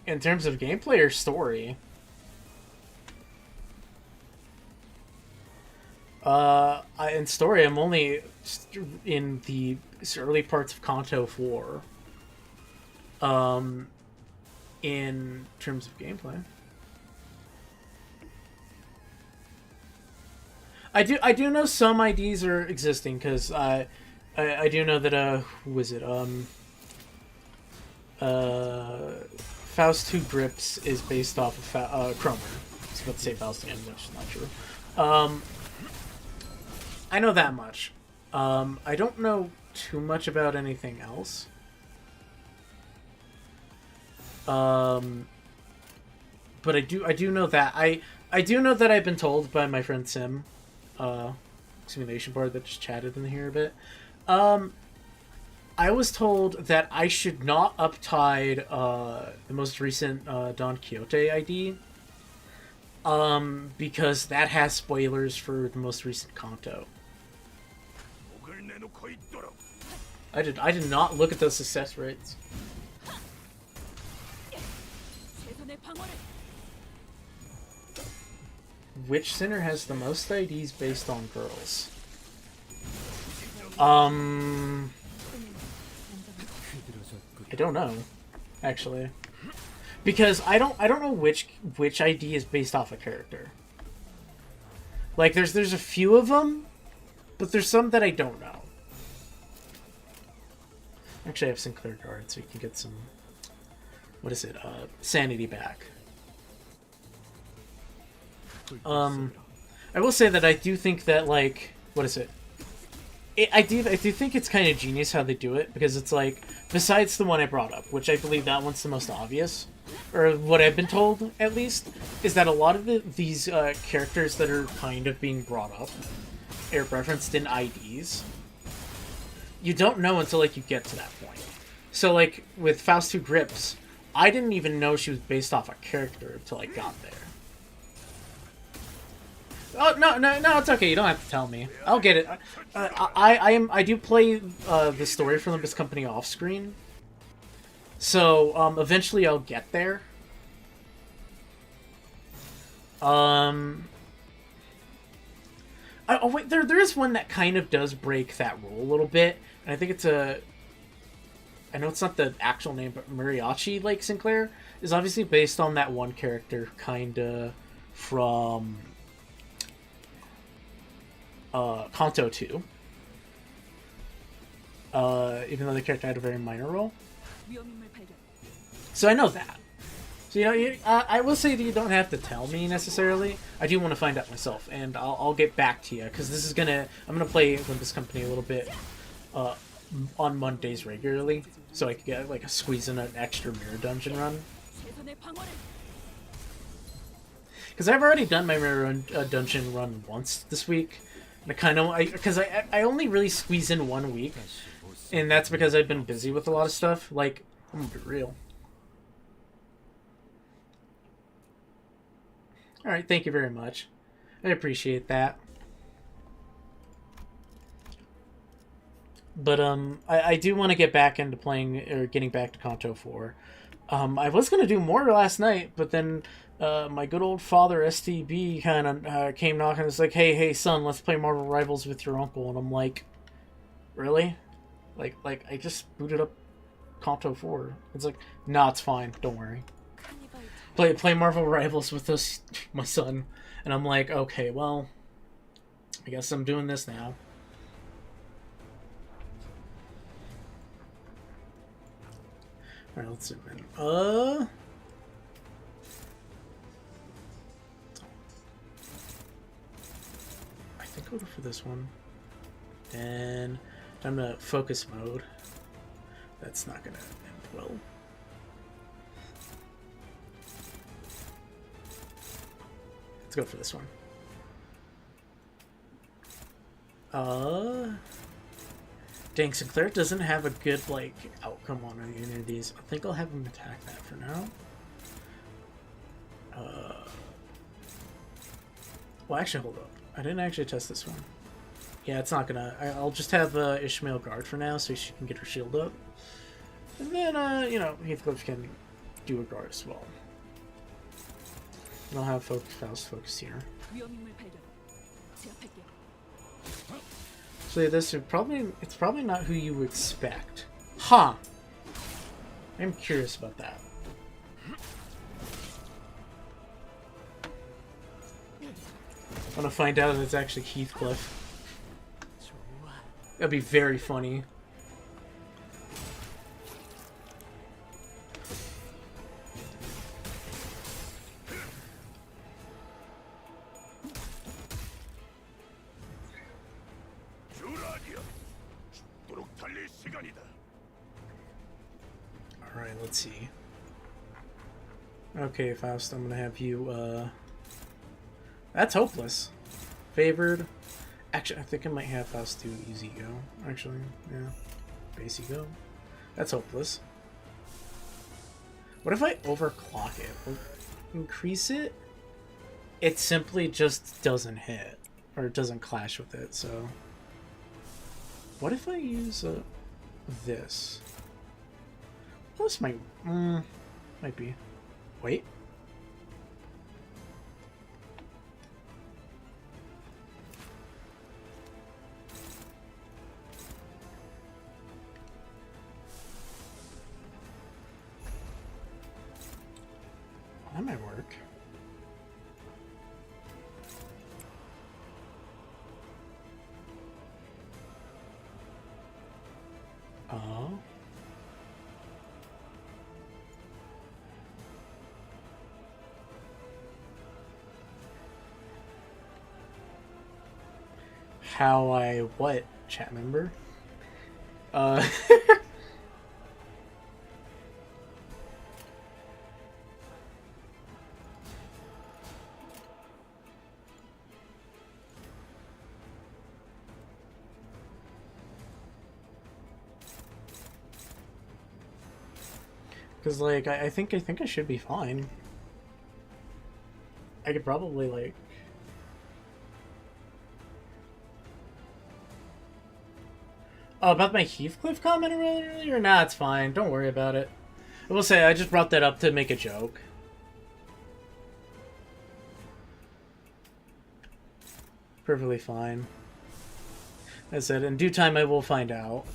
in terms of gameplay or story, in story, I'm only in the early parts of Canto 4. In terms of gameplay, I do know some IDs are existing because I do know that who was it Faust 2 Grips is based off of Cromer. I was about to say Faust again, which is not true. I know that much. I don't know too much about anything else. But I do know that I do know that I've been told by my friend Sim, Simulation Bar, that just chatted in here a bit. I was told that I should not uptide the most recent Don Quixote ID, because that has spoilers for the most recent Canto. I did not look at those success rates. Which sinner has the most IDs based on girls? I don't know, actually, because I don't know which ID is based off a character. Like, there's a few of them, but there's some that I don't know. Actually, I have Sinclair Guard, so you can get some, what is it, sanity back. I will say that I do think that, like, what is it? I do think it's kind of genius how they do it, because it's like, besides the one I brought up, which I believe that one's the most obvious, or what I've been told at least, is that a lot of these characters that are kind of being brought up are referenced in IDs. You don't know until like you get to that point. So like with Faust 2 Grips, I didn't even know she was based off a character until I got there. Oh no! It's okay. You don't have to tell me. I'll get it. I do play the story for Limbus Company off screen, so eventually I'll get there. Oh wait, there is one that kind of does break that rule a little bit, and I think it's a. I know it's not the actual name, but Mariachi Lake Sinclair is obviously based on that one character, kinda from. Canto 2. Even though the character had a very minor role. So I know that. So, you know, I will say that you don't have to tell me necessarily. I do want to find out myself, and I'll get back to you, because this is I'm gonna play Limbus Company a little bit on Mondays regularly, so I can get like a squeeze in an extra mirror dungeon run. Because I've already done my mirror dungeon run once this week. I kind of, because I only really squeeze in 1 week, and that's because I've been busy with a lot of stuff. Like, I'm gonna be real. Alright, thank you very much. I appreciate that. But, I do want to get back into playing, or getting back to Canto 4. I was gonna do more last night, but then my good old father STB kind of came knocking. It's like, hey son, let's play Marvel Rivals with your uncle. And I'm like, really? Like I just booted up Canto 4. It's like, nah, it's fine, don't worry. Play Marvel Rivals with us, my son. And I'm like, okay, well, I guess I'm doing this now. Alright, let's zoom in. I think I'll go for this one. And time to focus mode. That's not gonna end well. Let's go for this one. Dang, Sinclair doesn't have a good, like, outcome on any of these. I think I'll have him attack that for now. Well, actually, hold up. I didn't actually test this one. Yeah, it's not gonna... I'll just have Ishmael guard for now, so she can get her shield up. And then, you know, Heathcliff can do a guard as well. And I'll have Faust focus here. So this would it's probably not who you would expect. Huh. I'm curious about that. I want to find out if it's actually Heathcliff. That'd be very funny. Alright, let's see. Okay, Faust, I'm gonna have you, that's hopeless. Favored. Actually, I think I might have Faust do easy go. Actually, yeah. Base go. That's hopeless. What if I overclock it? Or increase it? It simply just doesn't hit. Or it doesn't clash with it, so... What if I use this? This might... might be. Wait. That might work. Oh. How I what? chat member. Uh, Because, like, I think I should be fine. I could probably, like... Oh, about my Heathcliff comment earlier? Nah, it's fine. Don't worry about it. I will say, I just brought that up to make a joke. Perfectly fine. As I said, in due time I will find out.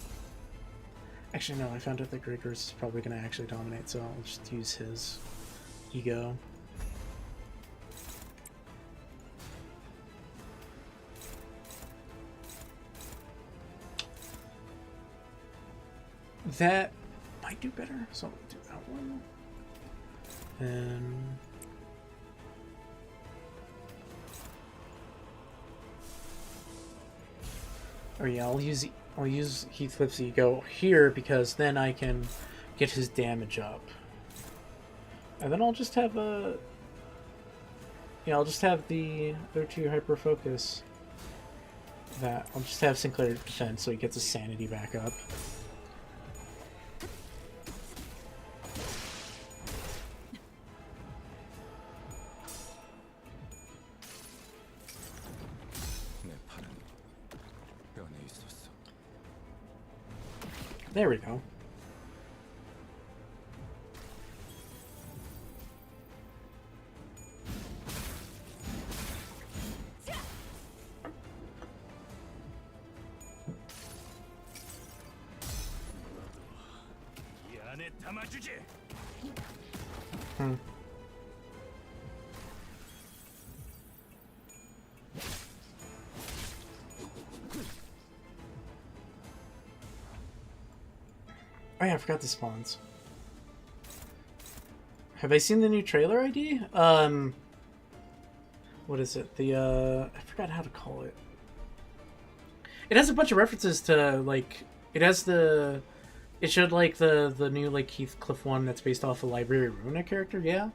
Actually, no, I found out that Gregors is probably going to actually dominate, so I'll just use his ego. That might do better, so I'll do that one. And... oh yeah, I'll use Heathcliff's ego here because then I can get his damage up. And then I'll just have a... yeah, I'll just have the other two hyper focus. That I'll just have Sinclair defend so he gets his sanity back up. There we go. Oh yeah, I forgot the spawns. Have I seen the new trailer ID? What is it? The, I forgot how to call it. It has a bunch of references to, like, it showed, like, the new, like, Heathcliff one that's based off a Library Runa character, yeah?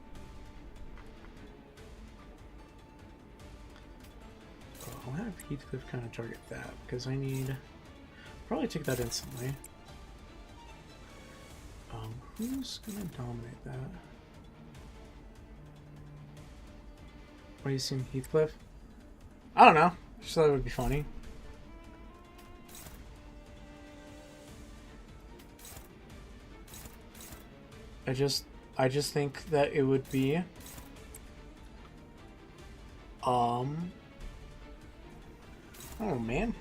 I'll have Heathcliff kind of target that, because I need... probably take that instantly. Who's gonna dominate that? What do you think, Heathcliff? I don't know. Just thought it would be funny. I just think that it would be oh man.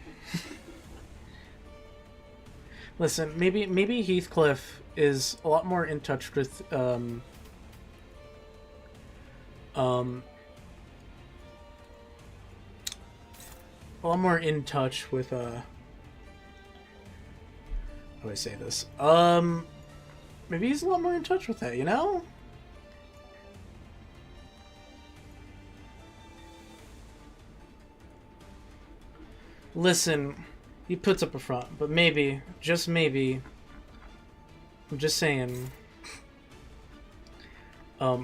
Listen, maybe Heathcliff is a lot more in touch with a lot more in touch with how do I say this? Maybe he's a lot more in touch with that, you know? Listen, he puts up a front, but maybe, just maybe, I'm just saying, why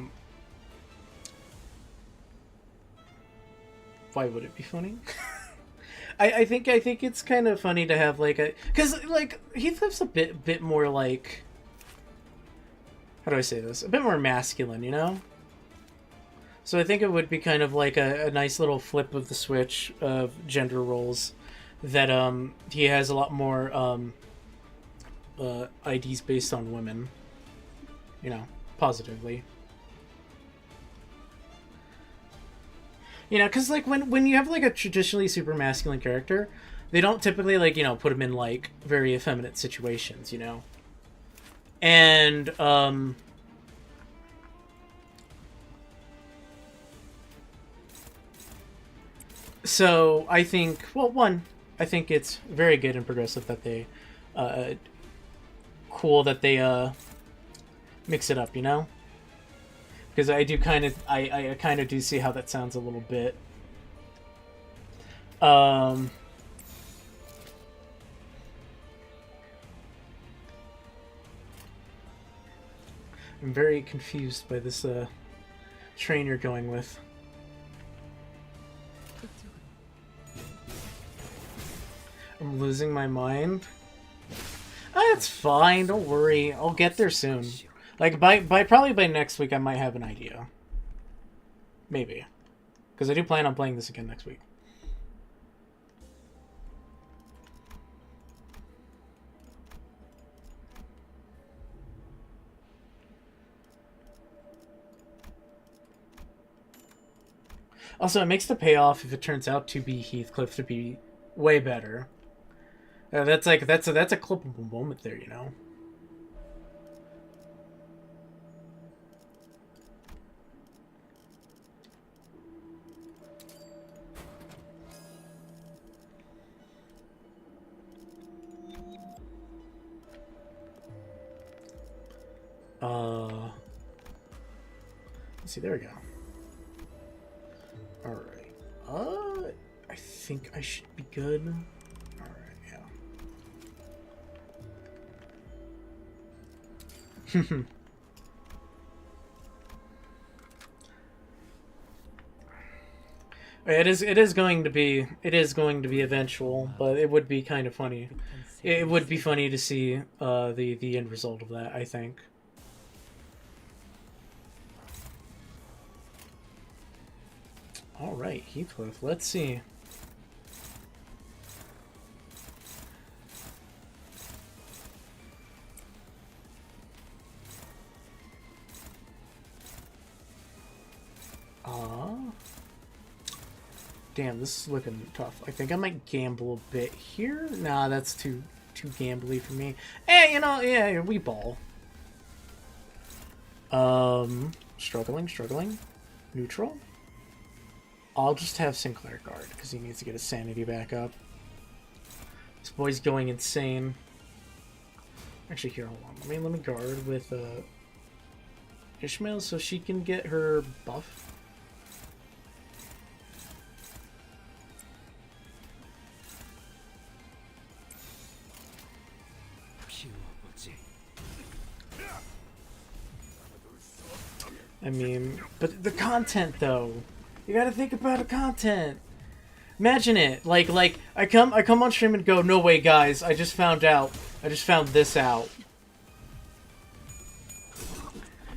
would it be funny? I think it's kind of funny to have, like, a, because, like, Heathcliff's a bit more, like, how do I say this? A bit more masculine, you know? So I think it would be kind of like a nice little flip of the switch of gender roles, that he has a lot more IDs based on women, you know, positively. You know, because, like, when you have, like, a traditionally super masculine character, they don't typically, like, you know, put him in, like, very effeminate situations, you know? And, so, I think, well, one, I think it's very good and progressive that they, cool that they, mix it up, you know? Because I do kind of, I kind of do see how that sounds a little bit, I'm very confused by this train you're going with. I'm losing my mind. It's fine, don't worry. I'll get there soon. Like probably by next week I might have an idea. Maybe. Because I do plan on playing this again next week. Also, it makes the payoff if it turns out to be Heathcliff to be way better. That's a clippable moment there, you know. Let's see, there we go. Alright. I think I should be good. Alright, yeah. It is going to be eventual, but it would be kind of funny. It would be funny to see the end result of that, I think. Alright, Heathcliff, let's see. Damn, this is looking tough. I think I might gamble a bit here. Nah, that's too gambly for me. Eh, you know, yeah, we ball. Struggling. Neutral. I'll just have Sinclair guard, because he needs to get his sanity back up. This boy's going insane. Actually, here, hold on. Let me guard with Ishmael so she can get her buff. I mean, but the content though. You gotta think about the content. Imagine it. Like I come on stream and go, no way guys, I just found this out.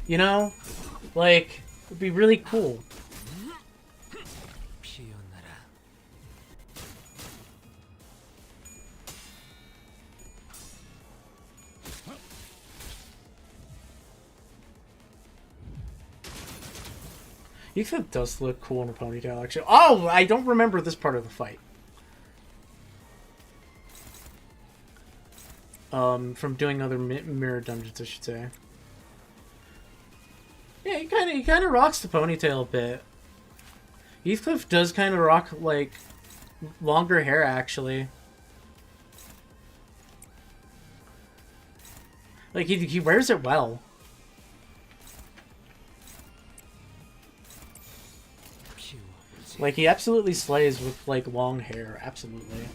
You know? Like, it'd be really cool. Heathcliff does look cool in a ponytail, actually. Oh, I don't remember this part of the fight. From doing other mirror dungeons, I should say. Yeah, he kind of rocks the ponytail a bit. Heathcliff does kind of rock, like, longer hair, actually. Like, he wears it well. Like, he absolutely slays with, like, long hair. Absolutely.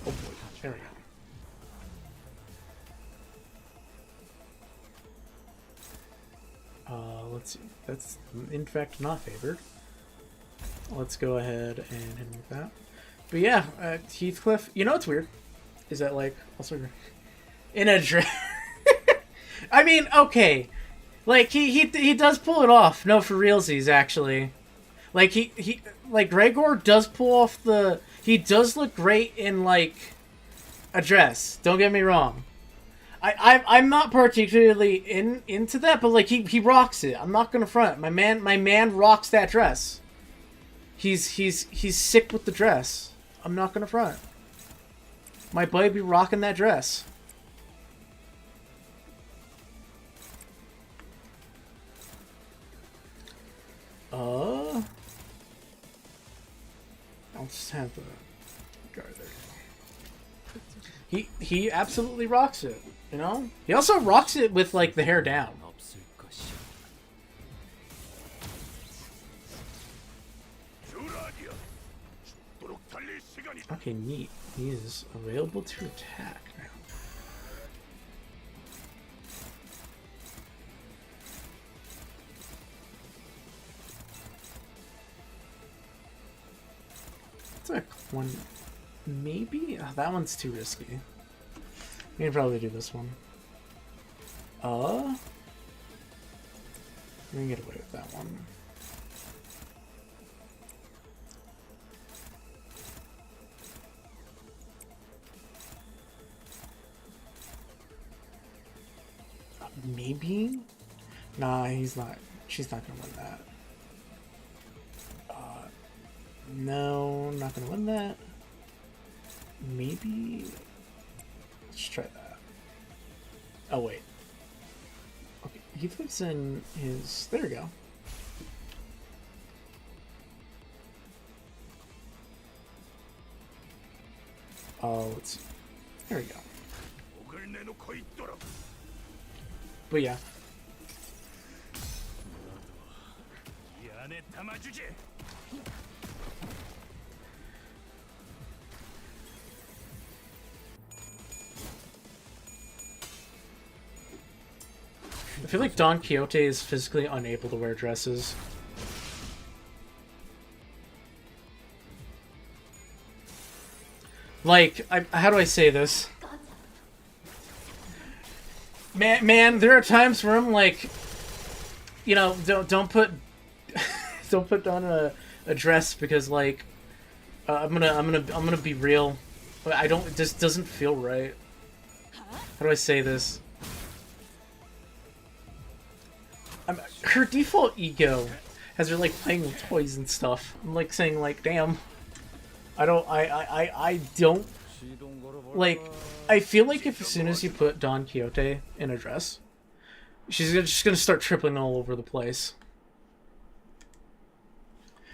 Oh boy, there we go. Let's see. That's, in fact, not favored. Let's go ahead and hit him with that. But yeah, Heathcliff, you know what's weird? Is that, like, also in a dress. I mean, okay. Like, he does pull it off. No, for realsies, actually. Like, like, Gregor does pull off the... He does look great in, like, a dress. Don't get me wrong. I'm not particularly into that, but, like, he rocks it. I'm not gonna front. My man rocks that dress. He's sick with the dress. I'm not gonna front. My boy be rocking that dress. I'll just have to guard there. He absolutely rocks it, you know? He also rocks it with, like, the hair down. Okay, neat. He is available to attack now. It's like one... Maybe? Oh, that one's too risky. We can probably do this one. We can get away with that one. Maybe? Nah, he's not. She's not gonna win that. No, not gonna win that. Maybe. Let's try that. Oh, wait. Okay, he lives in his. There we go. Oh, it's. There we go. But yeah. I feel like Don Quixote is physically unable to wear dresses. Like, how do I say this? Man, there are times where I'm like, you know, don't put don't put on a dress because like I'm gonna be real. I don't. It just doesn't feel right. How do I say this? Her default ego has her like playing with toys and stuff. I'm like saying like, damn. I don't like. I feel like if as soon as you put Don Quixote in a dress, she's just gonna start tripping all over the place.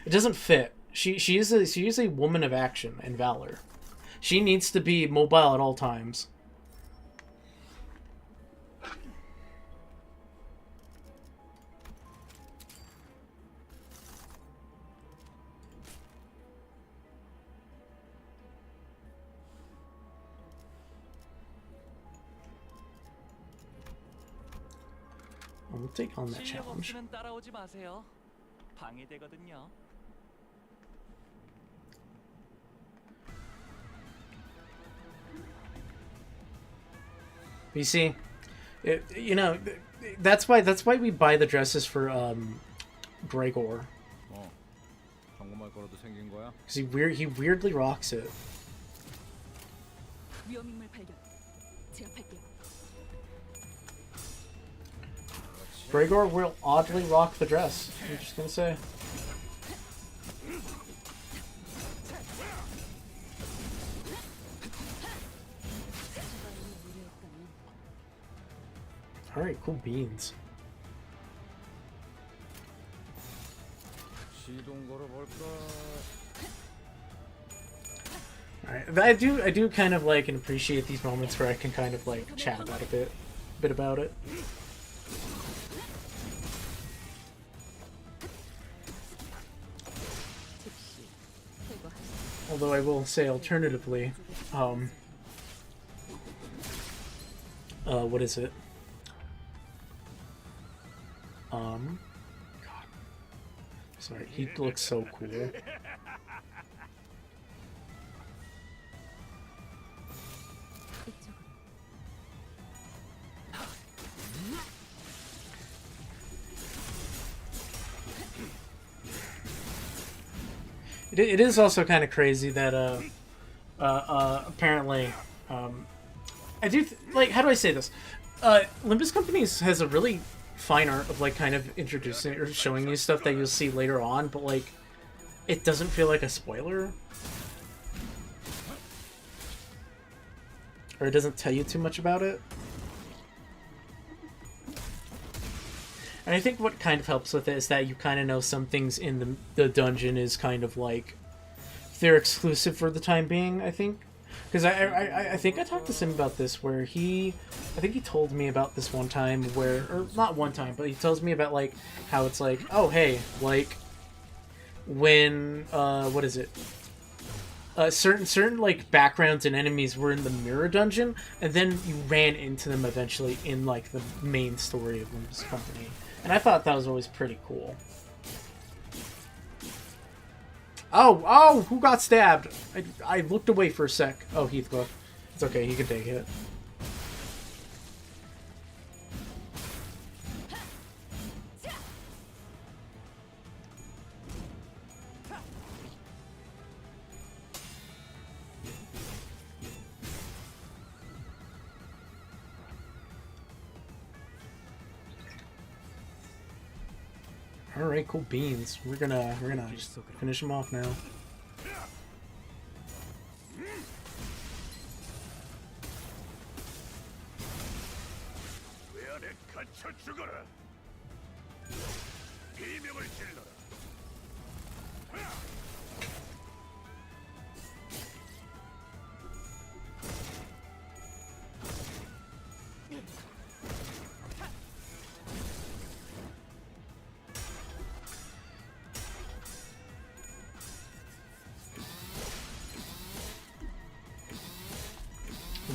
It doesn't fit. She is a woman of action and valor. She needs to be mobile at all times. We'll take on that challenge. You see, you know, that's why we buy the dresses for Gregor. Because he weirdly rocks it. Gregor will oddly rock the dress. I'm just gonna say. Alright, cool beans. Alright, I do kind of like and appreciate these moments where I can kind of like chat about a bit about it. Although I will say alternatively, what is it? God. Sorry, he looks so cool. It is also kind of crazy that apparently I do like, how do I say this? Limbus Companies has a really fine art of like kind of introducing or showing you stuff that you'll see later on, but like it doesn't feel like a spoiler, or it doesn't tell you too much about it. And I think what kind of helps with it is that you kind of know some things in the dungeon is kind of like they're exclusive for the time being, I think. Because I think I talked to Sim about this, where I think he told me about this one time where, or not one time, but he tells me about, like, how it's like, oh, hey, like, when, what is it? Certain, like, backgrounds and enemies were in the mirror dungeon, and then you ran into them eventually in, like, the main story of Limbus Company. And I thought that was always pretty cool. Oh, who got stabbed? I looked away for a sec. Oh, Heathcliff. It's okay, he can take it. Alright, cool beans. We're gonna finish him off now.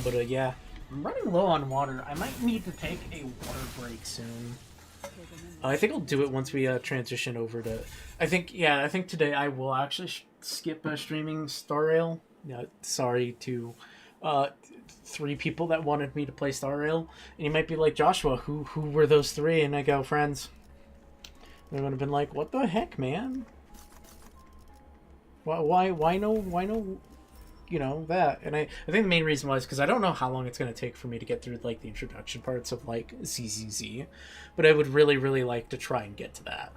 But yeah, I'm running low on water. I might need to take a water break soon. I think I'll do it once we transition over to... I think today I will actually skip streaming Star Rail. Yeah, sorry to 3 people that wanted me to play Star Rail. And you might be like, Joshua, who were those 3? And I go, friends. They would have been like, what the heck, man? Why no, you know, that. And I think the main reason was because I don't know how long it's going to take for me to get through, like, the introduction parts of, like, ZZZ. But I would really, really like to try and get to that.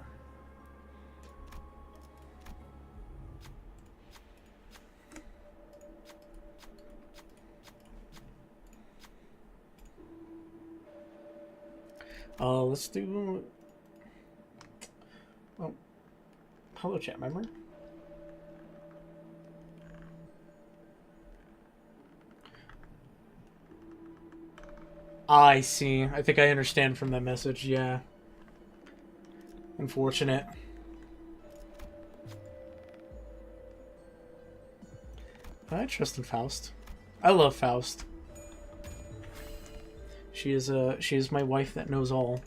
Let's do... Oh. Hello, chat member. I see. I think I understand from that message, yeah. Unfortunate. I trust in Faust. I love Faust. She is my wife that knows all.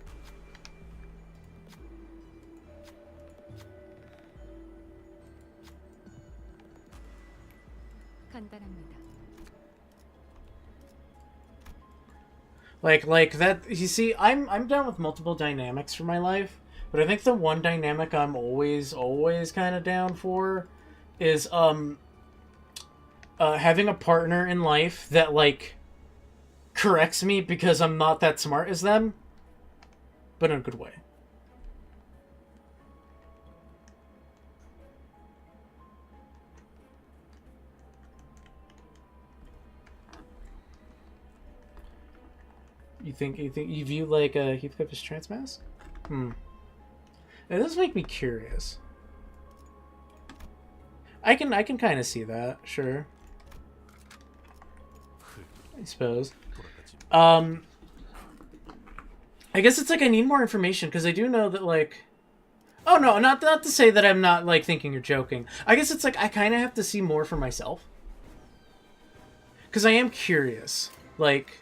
Like that, you see, I'm down with multiple dynamics for my life, but I think the one dynamic I'm always kind of down for is having a partner in life that, like, corrects me because I'm not that smart as them, but in a good way. You think you view, like, Heathcliff as trans mask? It does make me curious. I can kind of see that, sure. I suppose. I guess it's like I need more information because I do know that, like, oh no, not to say that I'm not, like, thinking you're joking. I guess it's like I kind of have to see more for myself because I am curious, like.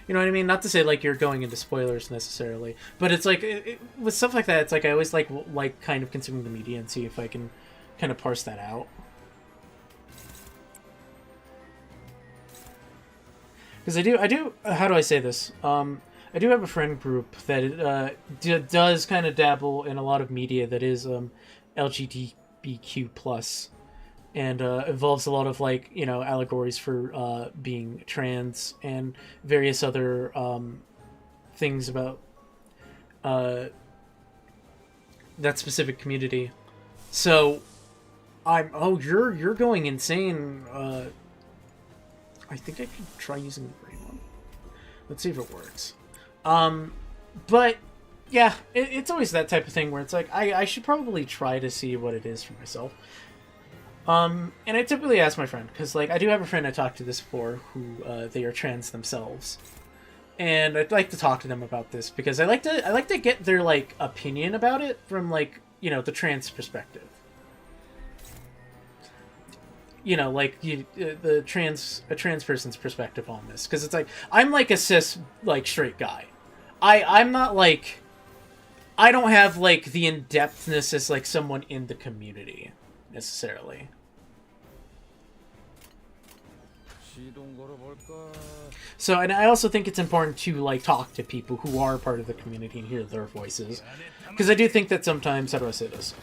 You know what I mean? Not to say, like, you're going into spoilers necessarily, but it's like with stuff like that, it's like I always like kind of consuming the media and see if I can kind of parse that out. Because I do. How do I say this? I do have a friend group that does kind of dabble in a lot of media that is LGBTQ plus. And involves a lot of, like, you know, allegories for being trans and various other things about that specific community. So you're going insane. I think I could try using the green one. Let's see if it works. But yeah, it's always that type of thing where it's like I should probably try to see what it is for myself. And I typically ask my friend, because, like, I do have a friend I talked to this before who, they are trans themselves. And I'd like to talk to them about this, because I like to get their, like, opinion about it from, like, you know, the trans perspective. You know, like, a trans person's perspective on this. Because it's like, I'm, like, a cis, like, straight guy. I'm not, like... I don't have, like, the in-depthness as, like, someone in the community, necessarily. So, and I also think it's important to, like, talk to people who are part of the community and hear their voices. Because I do think that sometimes... How do I say this?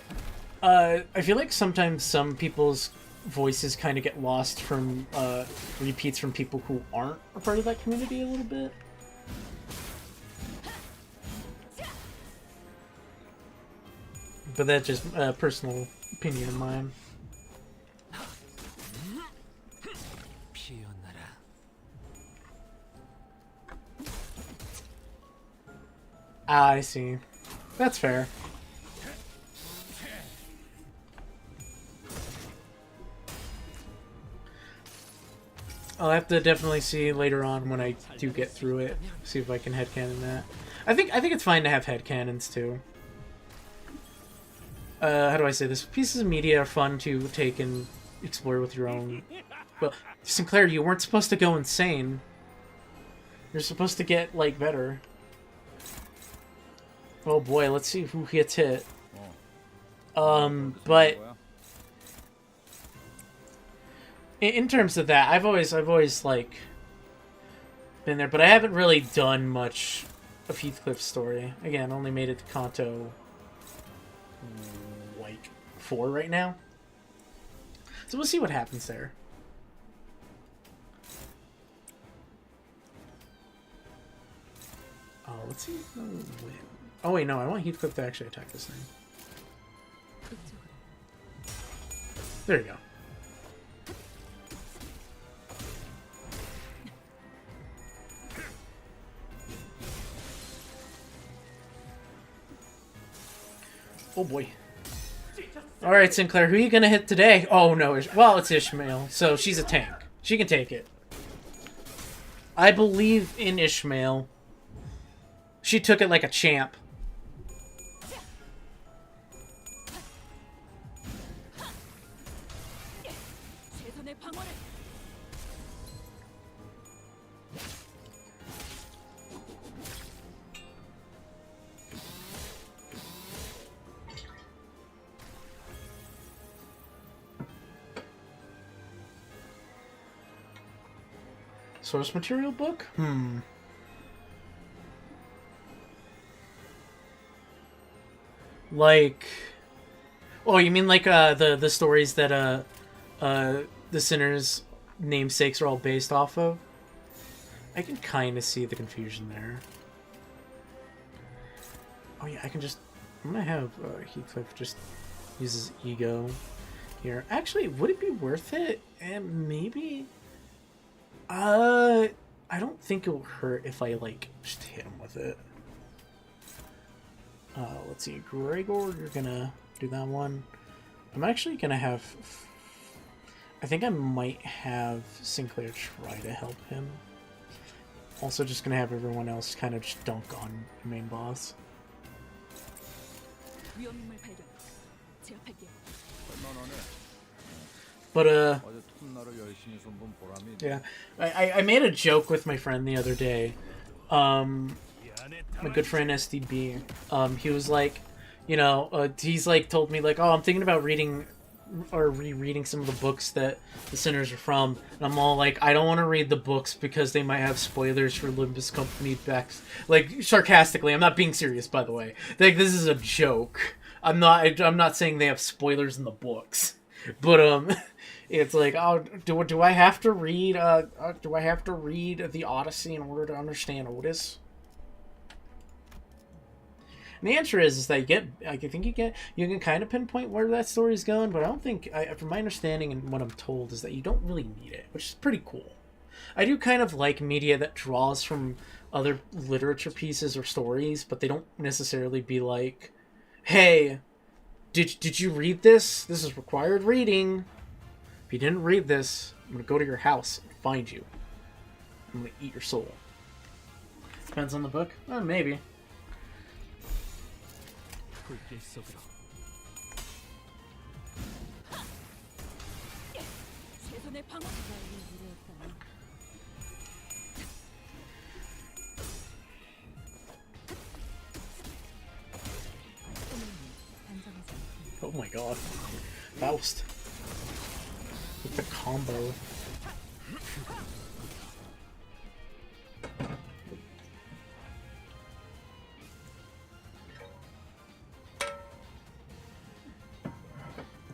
I feel like sometimes some people's voices kind of get lost from, repeats from people who aren't a part of that community a little bit. But that's just a personal opinion of mine. Ah, I see. That's fair. I'll have to definitely see later on when I do get through it. See if I can headcanon that. I think it's fine to have headcanons too. How do I say this? Pieces of media are fun to take and explore with your own... Well, Sinclair, you weren't supposed to go insane. You're supposed to get, like, better. Oh boy, let's see who gets hit. But... In terms of that, I've always, like, been there, but I haven't really done much of Heathcliff's story. Again, only made it to Canto... like 4 right now. So we'll see what happens there. Oh, let's see. Oh wait, no, I want Heathcliff to actually attack this thing. There you go. Oh boy. Alright, Sinclair, who are you gonna hit today? Oh no, well, it's Ishmael, so she's a tank. She can take it. I believe in Ishmael. She took it like a champ. Source material book? Like... Oh, you mean like the stories that the Sinner's namesakes are all based off of? I can kind of see the confusion there. Oh yeah, I can just... I'm gonna have Heathcliff just use his ego here. Actually, would it be worth it? And maybe... I don't think it will hurt if I, like, just hit him with it. Let's see. Gregor, you're gonna do that one. I'm actually gonna have... I think I might have Sinclair try to help him. Also just gonna have everyone else kind of just dunk on the main boss. But, yeah. I made a joke with my friend the other day. My good friend SDB. He was like, you know, he's like told me like, oh, I'm thinking about reading or rereading some of the books that the Sinners are from, and I'm all like, I don't want to read the books because they might have spoilers for Limbus Company back. Like, sarcastically, I'm not being serious, by the way. Like, this is a joke. I'm not saying they have spoilers in the books, but it's like, oh, do I have to read the Odyssey in order to understand Otis? And the answer is that you can kind of pinpoint where that story's going, but I don't think, from my understanding and what I'm told, is that you don't really need it, which is pretty cool. I do kind of like media that draws from other literature pieces or stories, but they don't necessarily be like, hey, did you read this? This is required reading. If you didn't read this, I'm gonna go to your house and find you. I'm gonna eat your soul. Depends on the book. Maybe. Oh my god. Faust. With the combo.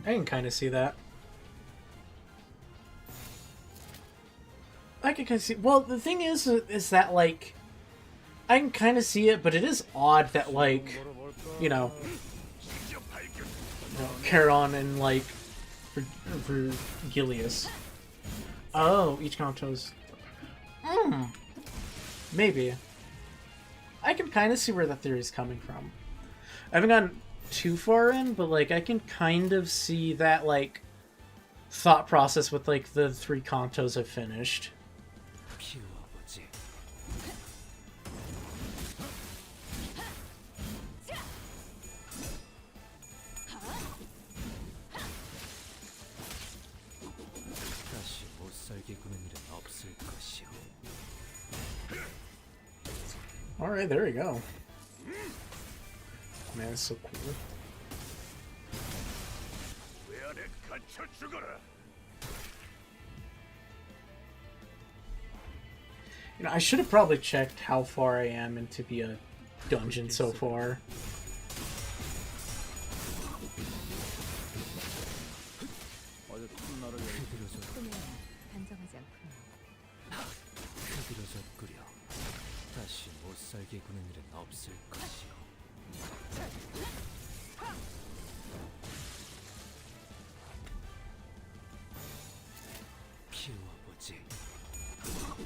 I can kind of see that. I can kind of see. Well, the thing is that like, I can kind of see it, but it is odd that like, you know, Charon and like Vergilius. Oh, each Canto's. Maybe. I can kind of see where that theory is coming from. I haven't gone too far in, but like I can kind of see that like thought process with like the 3 Cantos I've finished. Alright, there you go. Man, it's so cool. You know, I should have probably checked how far I am into the dungeon so far.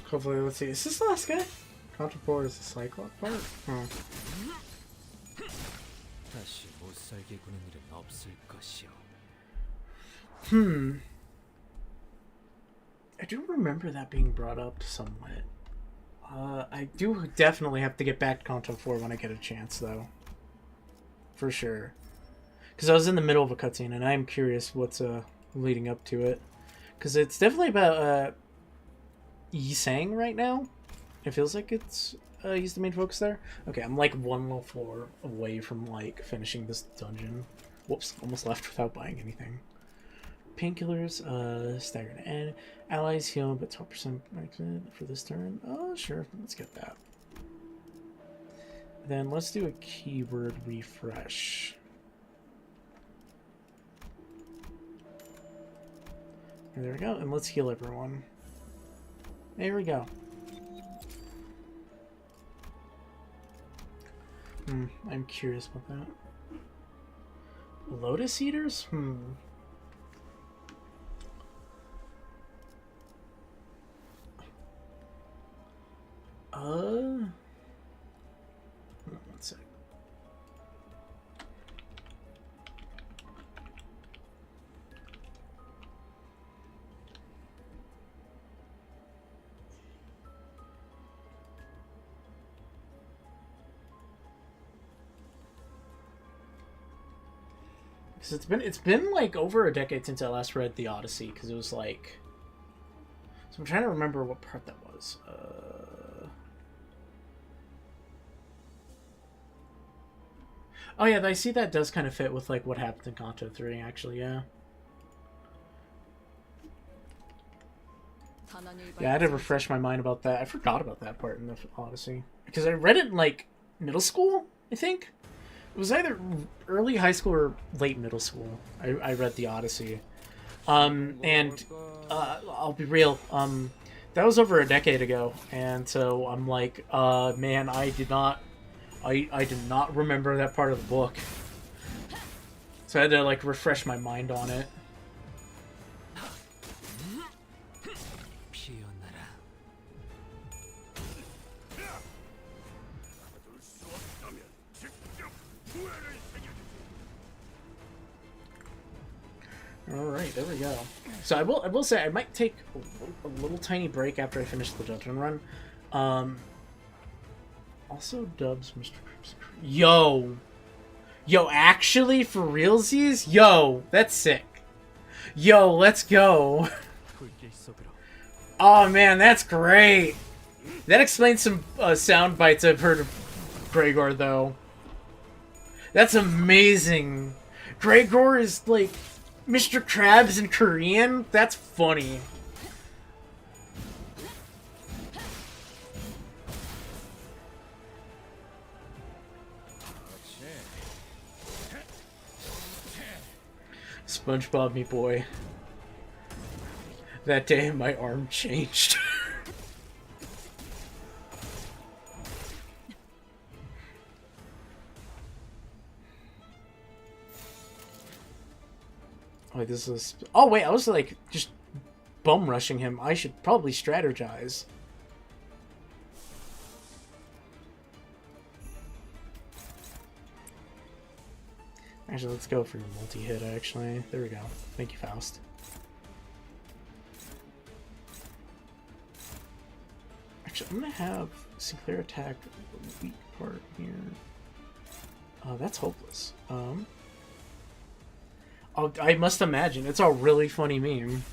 Hopefully, let's see. Is this the last guy? Canto 4 is the Cyclops part? Oh. I do remember that being brought up somewhat. I do definitely have to get back to Canto 4 when I get a chance, though. For sure. Because I was in the middle of a cutscene, and I'm curious what's leading up to it. Because it's definitely about Yi Sang right now. It feels like it's he's the main focus there. Okay, I'm like 1 level 4 away from like finishing this dungeon. Whoops, almost left without buying anything. Painkillers, staggered end. Allies heal, but 12% for this turn. Oh, sure, let's get that. Then let's do a keyword refresh. And there we go, and let's heal everyone. There we go. I'm curious about that. Lotus Eaters? One sec. Because it's been like over a decade since I last read the Odyssey, because it was like, so I'm trying to remember what part that was. Oh yeah, I see that does kind of fit with like what happened in Canto 3, actually. Yeah. Yeah, I had to refresh my mind about that. I forgot about that part in the Odyssey because I read it in like middle school, I think. It was either early high school or late middle school. I read the Odyssey. And I'll be real, that was over a decade ago, and so I'm like, man, I did not remember that part of the book. So I had to like refresh my mind on it. Alright. there we go. So I will say I might take a little tiny break after I finish the dungeon run. Also dubs Mr. Crips. Yo, actually for realsies, yo, that's sick. Yo, let's go. Oh man, that's great. That explains some sound bites I've heard of Gregor though. That's amazing. Gregor is like Mr. Krabs in Korean? That's funny. SpongeBob me boy. That day my arm changed. Oh, this is... Oh, wait, I was, like, just bum rushing him. I should probably strategize. Actually, let's go for your multi-hit, actually. There we go. Thank you, Faust. Actually, I'm gonna have Sinclair attack the weak part here. Oh, that's hopeless. I must imagine. It's a really funny meme.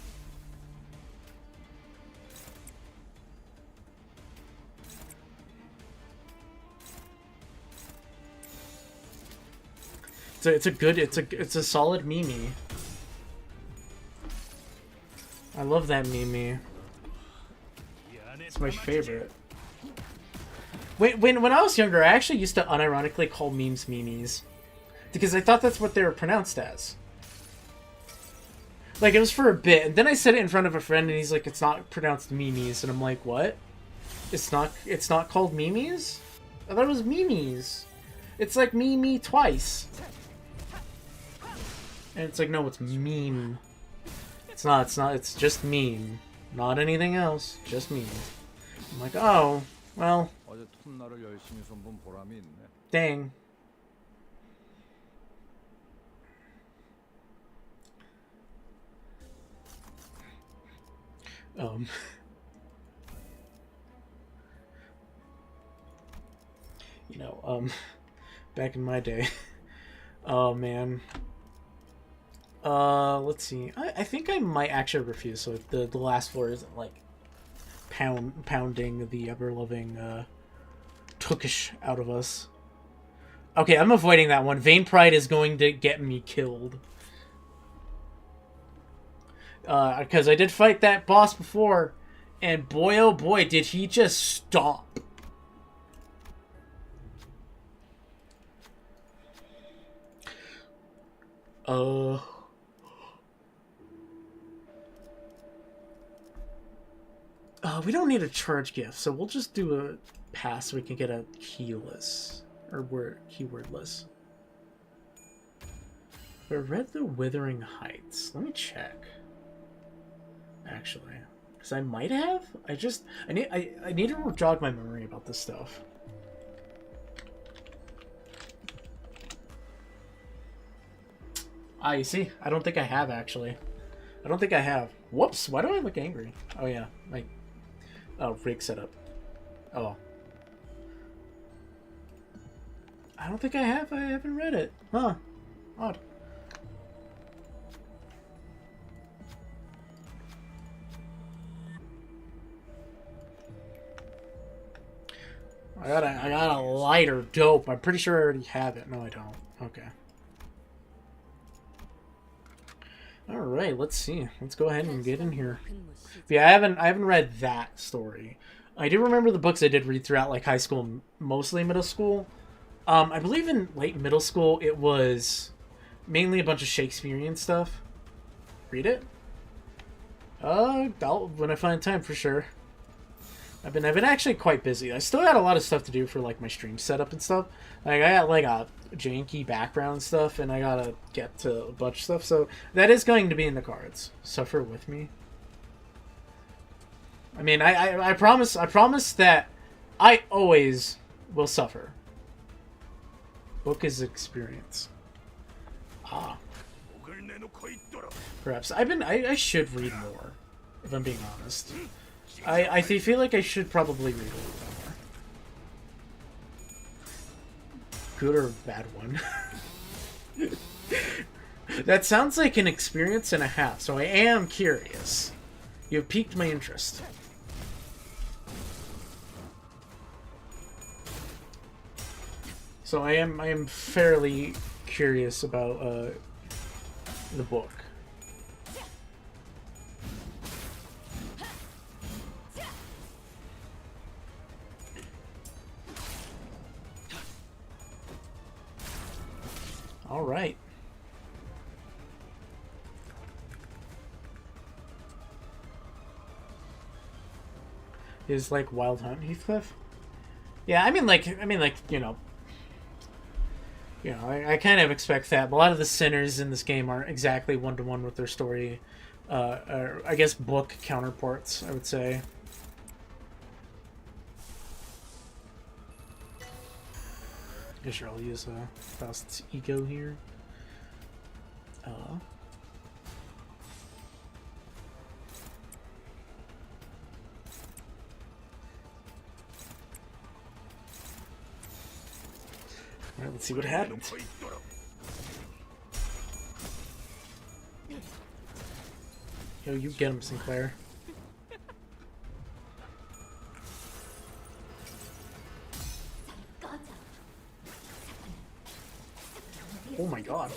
It's a solid meme. I love that meme. It's my favorite. When I was younger, I actually used to unironically call memes memes. Because I thought that's what they were pronounced as. Like, it was for a bit, and then I said it in front of a friend, and he's like, it's not pronounced memes, and I'm like, what? It's not called memes? I thought it was memes. It's like me twice. And it's like, no, it's meme. It's not, it's just meme. Not anything else, just meme. I'm like, oh, well. Dang. You know, back in my day. Oh, man. Let's see. I think I might actually refuse, so the last floor isn't, like, pounding the ever-loving, Tookish out of us. Okay, I'm avoiding that one. Vain Pride is going to get me killed. Because I did fight that boss before, and boy oh boy did he just stop. We don't need a charge gift, so we'll just do a pass so we can get a keyless, or keywordless. I read the Withering Heights. Let me check. Actually, because I might have. I need to jog my memory about this stuff. Ah, you see, I don't think I have actually. I don't think I have. Whoops! Why do I look angry? Oh yeah, rig setup. Oh. I don't think I have. I haven't read it. Huh? Odd. I got a lighter. Dope. I'm pretty sure I already have it. No, I don't. Okay. All right. Let's see. Let's go ahead and get in here. But yeah, I haven't read that story. I do remember the books I did read throughout like high school, and mostly middle school. I believe in late middle school it was mainly a bunch of Shakespearean stuff. Read it. When I find time for sure. I've been actually quite busy. I still got a lot of stuff to do for like my stream setup and stuff. Like I got like a janky background stuff, and I gotta get to a bunch of stuff. So that is going to be in the cards. Suffer with me. I mean, I promise that I always will suffer. Book is experience. Ah. Perhaps. I should read more, if I'm being honest. I feel like I should probably read a little bit more. Good or bad one? That sounds like an experience and a half, so I am curious. You have piqued my interest. So I am fairly curious about the book. All right. Is like Wild Hunt Heathcliff? Yeah, I mean like you know, I kind of expect that. But a lot of the sinners in this game aren't exactly one-to-one with their story, or I guess book counterparts, I would say. I guess I'll use Faust's ego here. Alright, let's see what happens. Yo, you get him, Sinclair. Oh my god.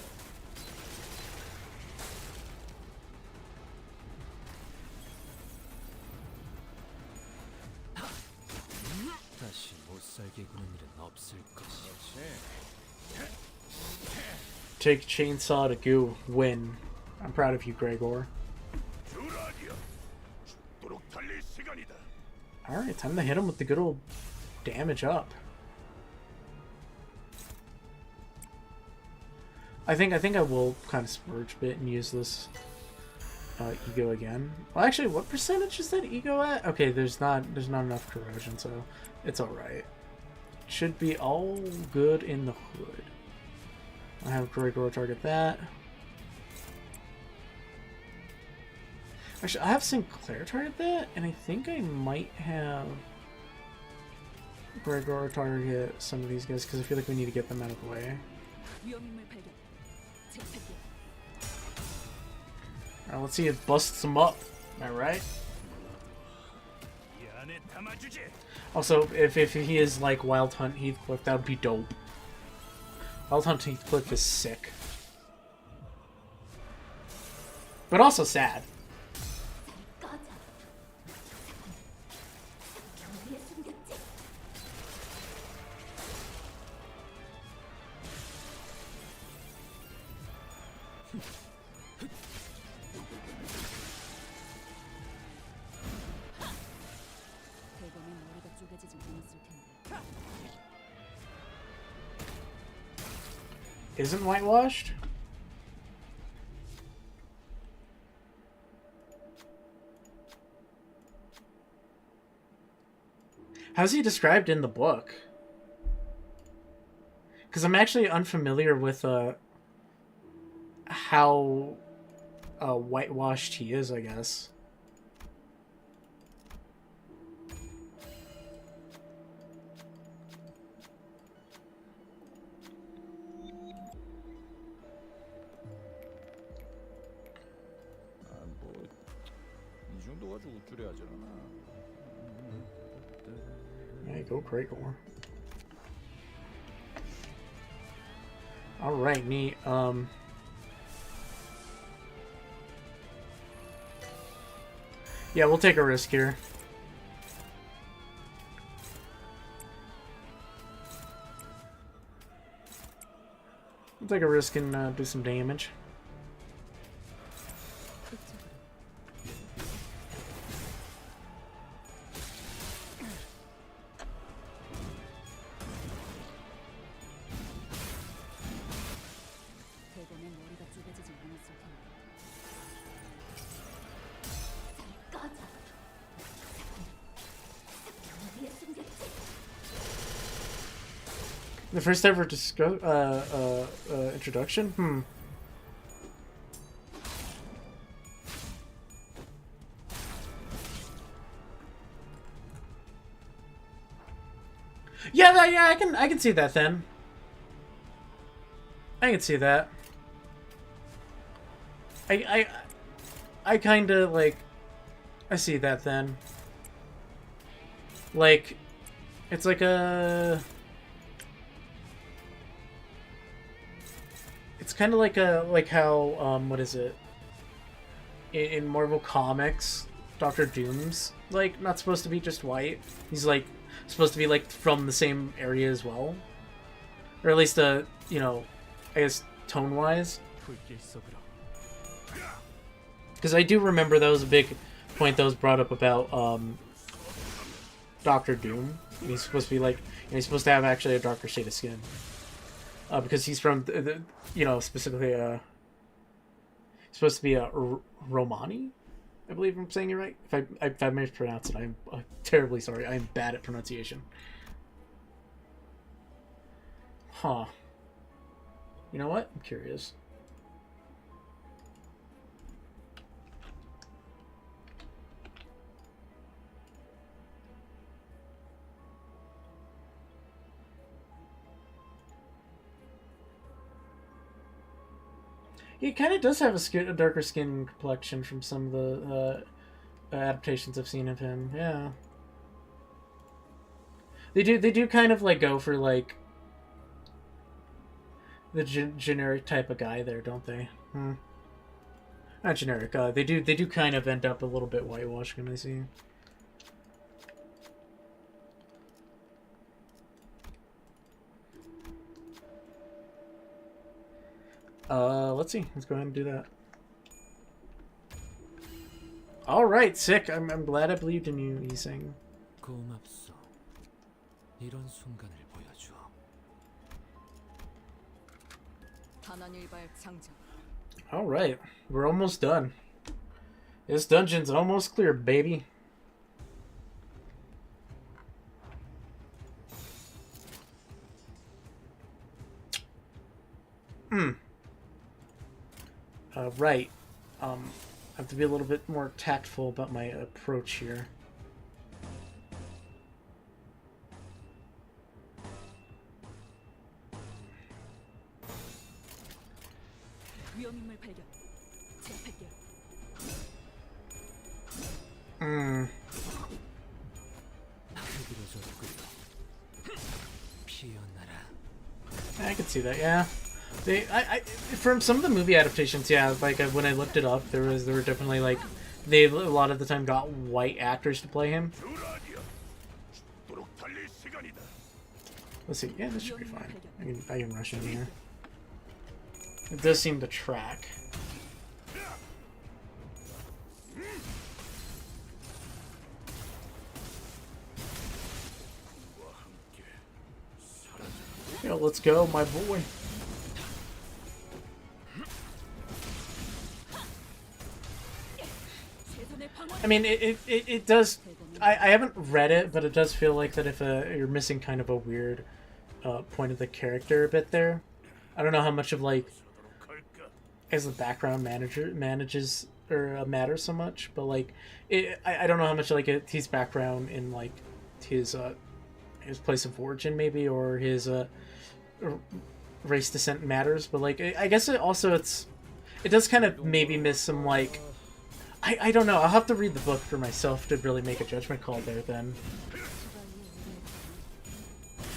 Take chainsaw to goo. Win. I'm proud of you, Gregor. Alright, time to hit him with the good old damage up. I think I will kind of splurge a bit and use this ego again. Well, actually, what percentage is that ego at? Okay, there's not enough corrosion, so it's alright. Should be all good in the hood. I have Gregor target that. Actually, I have Sinclair target that, and I think I might have Gregor target some of these guys because I feel like we need to get them out of the way. Alright, let's see if it busts them up. Am I right? Also, if he is like Wild Hunt Heathcliff, that would be dope. Wild Hunt Heathcliff is sick. But also sad. Isn't whitewashed? How's he described in the book? Because I'm actually unfamiliar with how whitewashed he is, I guess. Yeah, go Gregor. Alright, neat. Yeah, we'll take a risk here. We'll take a risk and do some damage. The first ever introduction? yeah, I can see that then. I can see that. I kind of like. I see that then. Like, it's like a. It's kind of like how what is it? In Marvel Comics, Doctor Doom's like not supposed to be just white. He's like supposed to be like from the same area as well, or at least you know, I guess tone wise. Because I do remember that was a big point that was brought up about Doctor Doom. He's supposed to be like, he's supposed to have actually a darker shade of skin. Because he's from, you know, specifically, supposed to be a Romani, I believe I'm saying it right. If I mispronounce it, I'm terribly sorry. I'm bad at pronunciation. Huh. You know what? I'm curious. He kind of does have a darker skin complexion from some of the adaptations I've seen of him. Yeah, they do kind of like go for like the generic type of guy there, don't they? Not generic. They do kind of end up a little bit whitewashed, can I see? Let's see. Let's go ahead and do that. All right, sick. I'm glad I believed in you, Ising. All right, we're almost done. This dungeon's almost clear, baby. Right. I have to be a little bit more tactful about my approach here. I can see that, yeah. From some of the movie adaptations, yeah, like when I looked it up, there were definitely like they a lot of the time got white actors to play him. Let's see, yeah, this should be fine. I can rush in here. It does seem to track. Yo, let's go, my boy. I mean, it does. I haven't read it, but it does feel like that if you're missing kind of a weird point of the character a bit there. I don't know how much of like as the background manages or matters so much, but like I don't know how much like his background in like his place of origin maybe or his race descent matters, but like I guess it does kind of maybe miss some like. I don't know. I'll have to read the book for myself to really make a judgment call there then.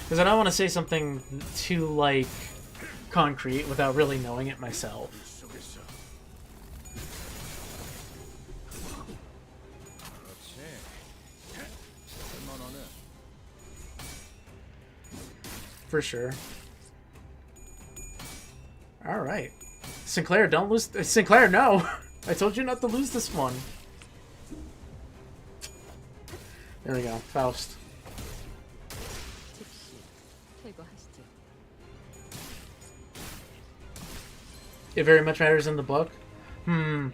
Because I don't want to say something too, like, concrete without really knowing it myself. For sure. Alright. Sinclair, don't lose... Sinclair, no! I told you not to lose this one. There we go. Faust. It very much matters in the book? Then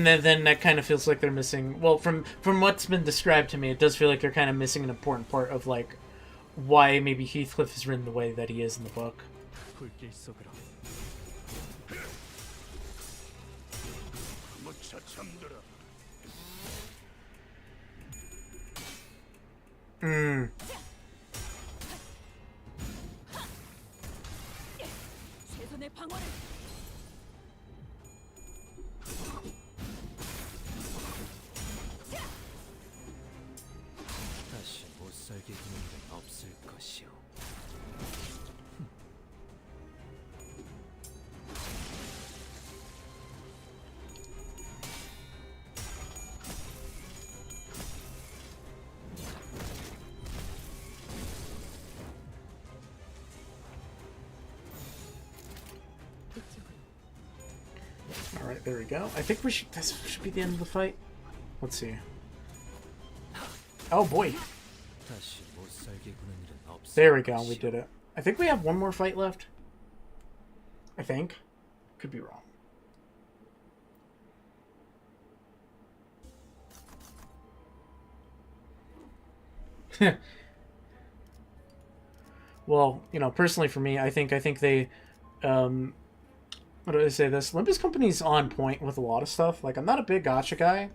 that kind of feels like they're missing... Well, from what's been described to me, it does feel like they're kind of missing an important part of, like, why maybe Heathcliff is written the way that he is in the book. Mm. 다시 못 살게 구는 일은 없을 것이오. All right, there we go. I think we should. This should be the end of the fight. Let's see. Oh boy. 다시 못 살게 구는 일은 없을 There we go. 것이오. We did it. I think we have one more fight left. I think. Could be wrong. Well, you know, personally for me, I think they, what do I say? This Limbus company's on point with a lot of stuff. Like, I'm not a big Gacha guy,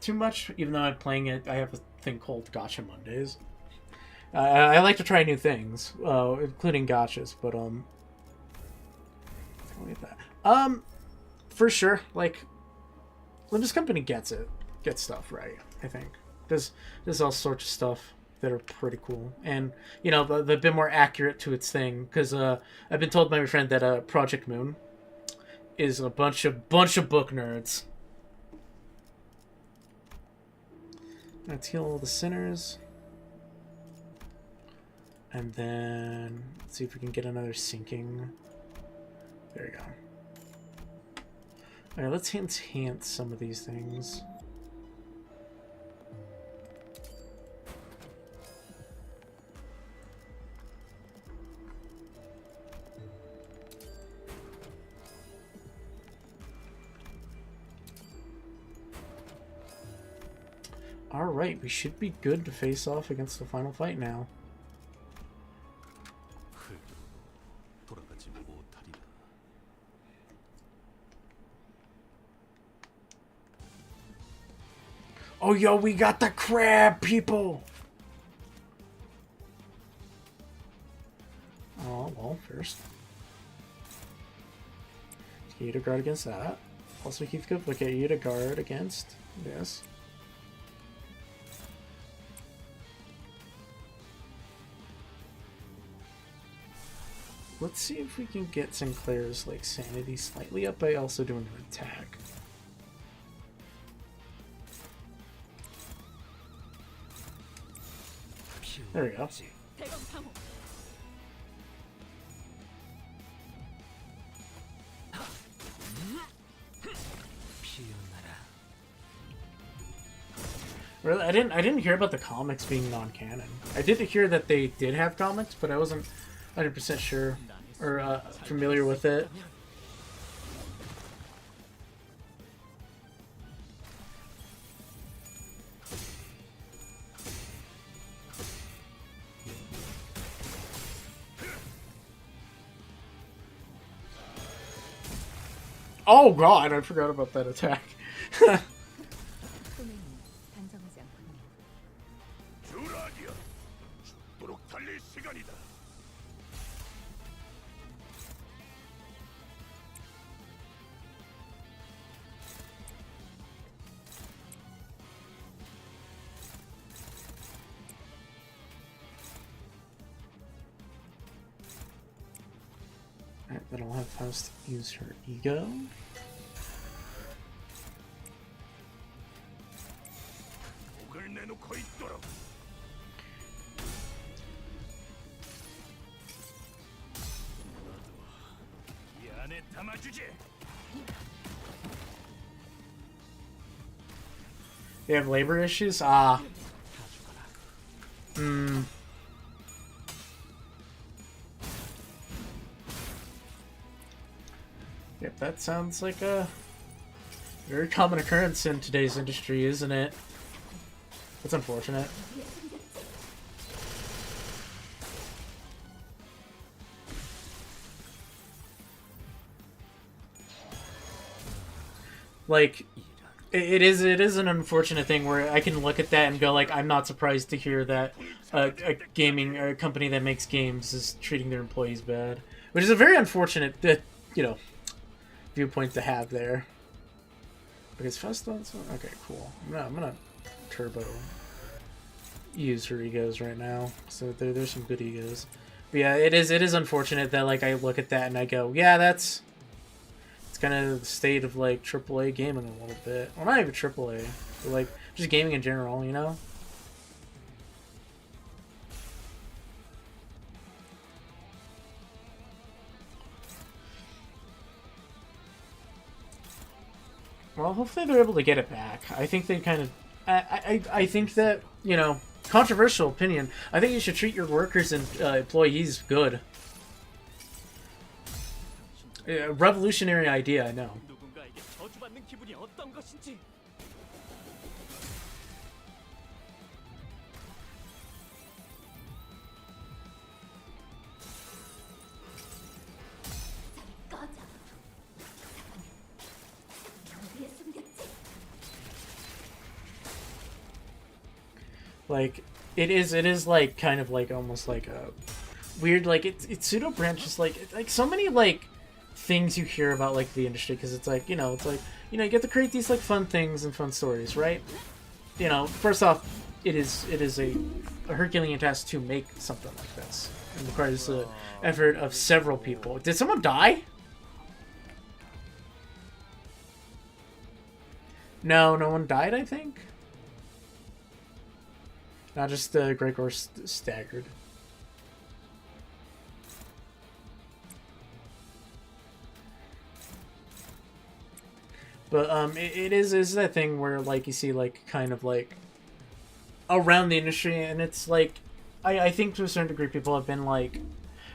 too much. Even though I'm playing it, I have a thing called Gacha Mondays. I like to try new things, including gachas. But look at that. For sure, like, Limbus company gets stuff right. I think there's all sorts of stuff that are pretty cool, and you know they've been more accurate to its thing. Because I've been told by my friend that Project Moon is a bunch of book nerds. Let's heal all the sinners, and then let's see if we can get another sinking. There you go. All right, let's enhance some of these things. Alright, we should be good to face off against the final fight now. 돌아가지 못하리라. Oh, yo, we got the crab, people! Oh, well, first. You to guard against that. Also, Keith could look at you to guard against this. Let's see if we can get Sinclair's like sanity slightly up by also doing an attack. There we go. Really, I didn't hear about the comics being non-canon. I did hear that they did have comics, but I wasn't 100% sure or familiar with it. Oh god, I forgot about that attack. Alright, then I'll have Faust use her ego. They have labor issues? Ah. Hmm. Yep, that sounds like a very common occurrence in today's industry, isn't it? That's unfortunate. Like, it is an unfortunate thing where I can look at that and go like, I'm not surprised to hear that a company that makes games is treating their employees bad, which is a very unfortunate viewpoint to have there. Because fast okay, cool. I'm gonna turbo use her egos right now, so there's some good egos. But yeah, it is unfortunate that like I look at that and I go, yeah, it's kind of the state of like AAA gaming a little bit. Well, not even AAA, but like just gaming in general, you know. Well, hopefully they're able to get it back. I think they kind of... I think that, you know, controversial opinion, I think you should treat your workers and employees good. Revolutionary idea, I know. 누군가에게 저주받는 기분이 어떤 것인지. 꺼져. 어디에 숨겼지? Like, it is like kind of like almost like a weird, like it's pseudo branches, like so many like things you hear about like the industry, because it's like, you know, you get to create these like fun things and fun stories, right? You know, first off, it is a Herculean task to make something like this. It requires the effort of several people. Did someone die? No, no one died, I think. Not just Gregor staggered. But it is that thing where like you see like kind of like around the industry, and it's like I think to a certain degree people have been like,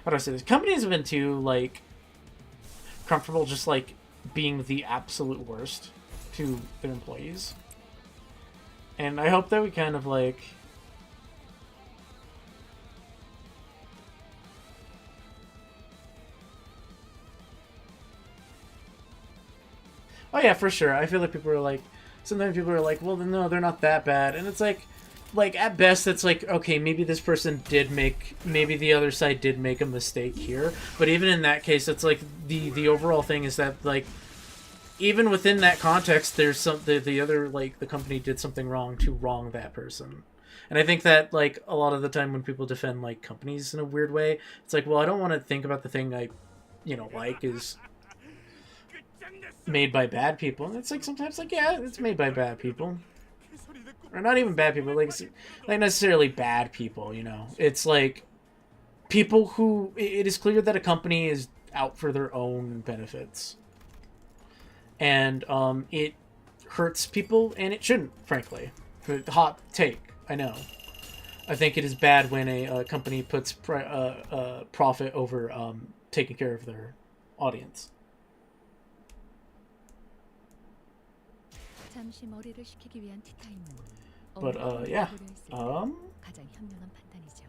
how do I say this? Companies have been too like comfortable just like being the absolute worst to their employees. And I hope that we kind of like oh yeah, for sure. I feel like people are like, sometimes people are like, well, no, they're not that bad. And it's like at best, it's like, okay, maybe this person did make, maybe the other side did make a mistake here. But even in that case, it's like the overall thing is that like, even within that context, there's some, the other, like, the company did something wrong to wrong that person. And I think that, like, a lot of the time when people defend, like, companies in a weird way, it's like, well, I don't want to think about the thing I, you know, like, is made by bad people. And it's like sometimes like, yeah, it's made by bad people, or not even bad people, like necessarily bad people, you know. It's like people who it is clear that a company is out for their own benefits, and it hurts people, and it shouldn't, frankly. Hot take, I know. I think it is bad when a company puts profit over taking care of their audience. 잠시 머리를 식히기 위한 티타임은 But yeah, 가장 현명한 판단이죠.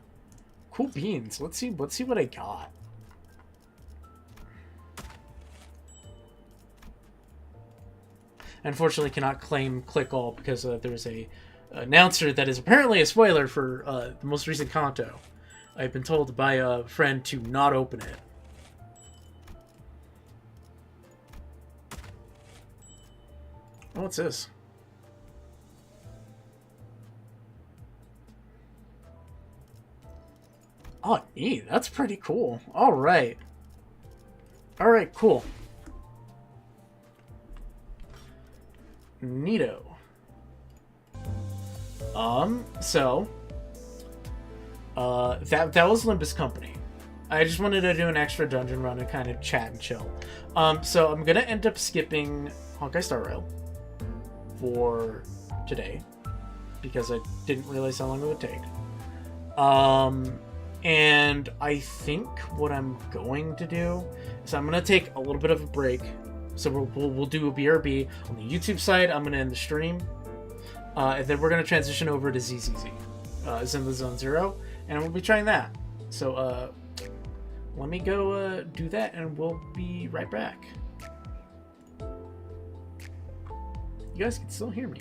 cool beans. Let's see what I got. Unfortunately, cannot claim click all because there's a announcer that is apparently a spoiler for the most recent Canto. I've been told by a friend to not open it. Oh, what's this? Oh, neat. That's pretty cool. All right. All right, cool. Neato. So that was Limbus Company. I just wanted to do an extra dungeon run and kind of chat and chill. So I'm gonna end up skipping Honkai Star Rail for today because I didn't realize how long it would take. And I think what I'm going to do is I'm gonna take a little bit of a break. So we'll do a BRB on the YouTube side. I'm gonna end the stream, and then we're gonna transition over to ZZZ, Zen the Zone Zero, and we'll be trying that. So let me go do that, and we'll be right back. You guys can still hear me.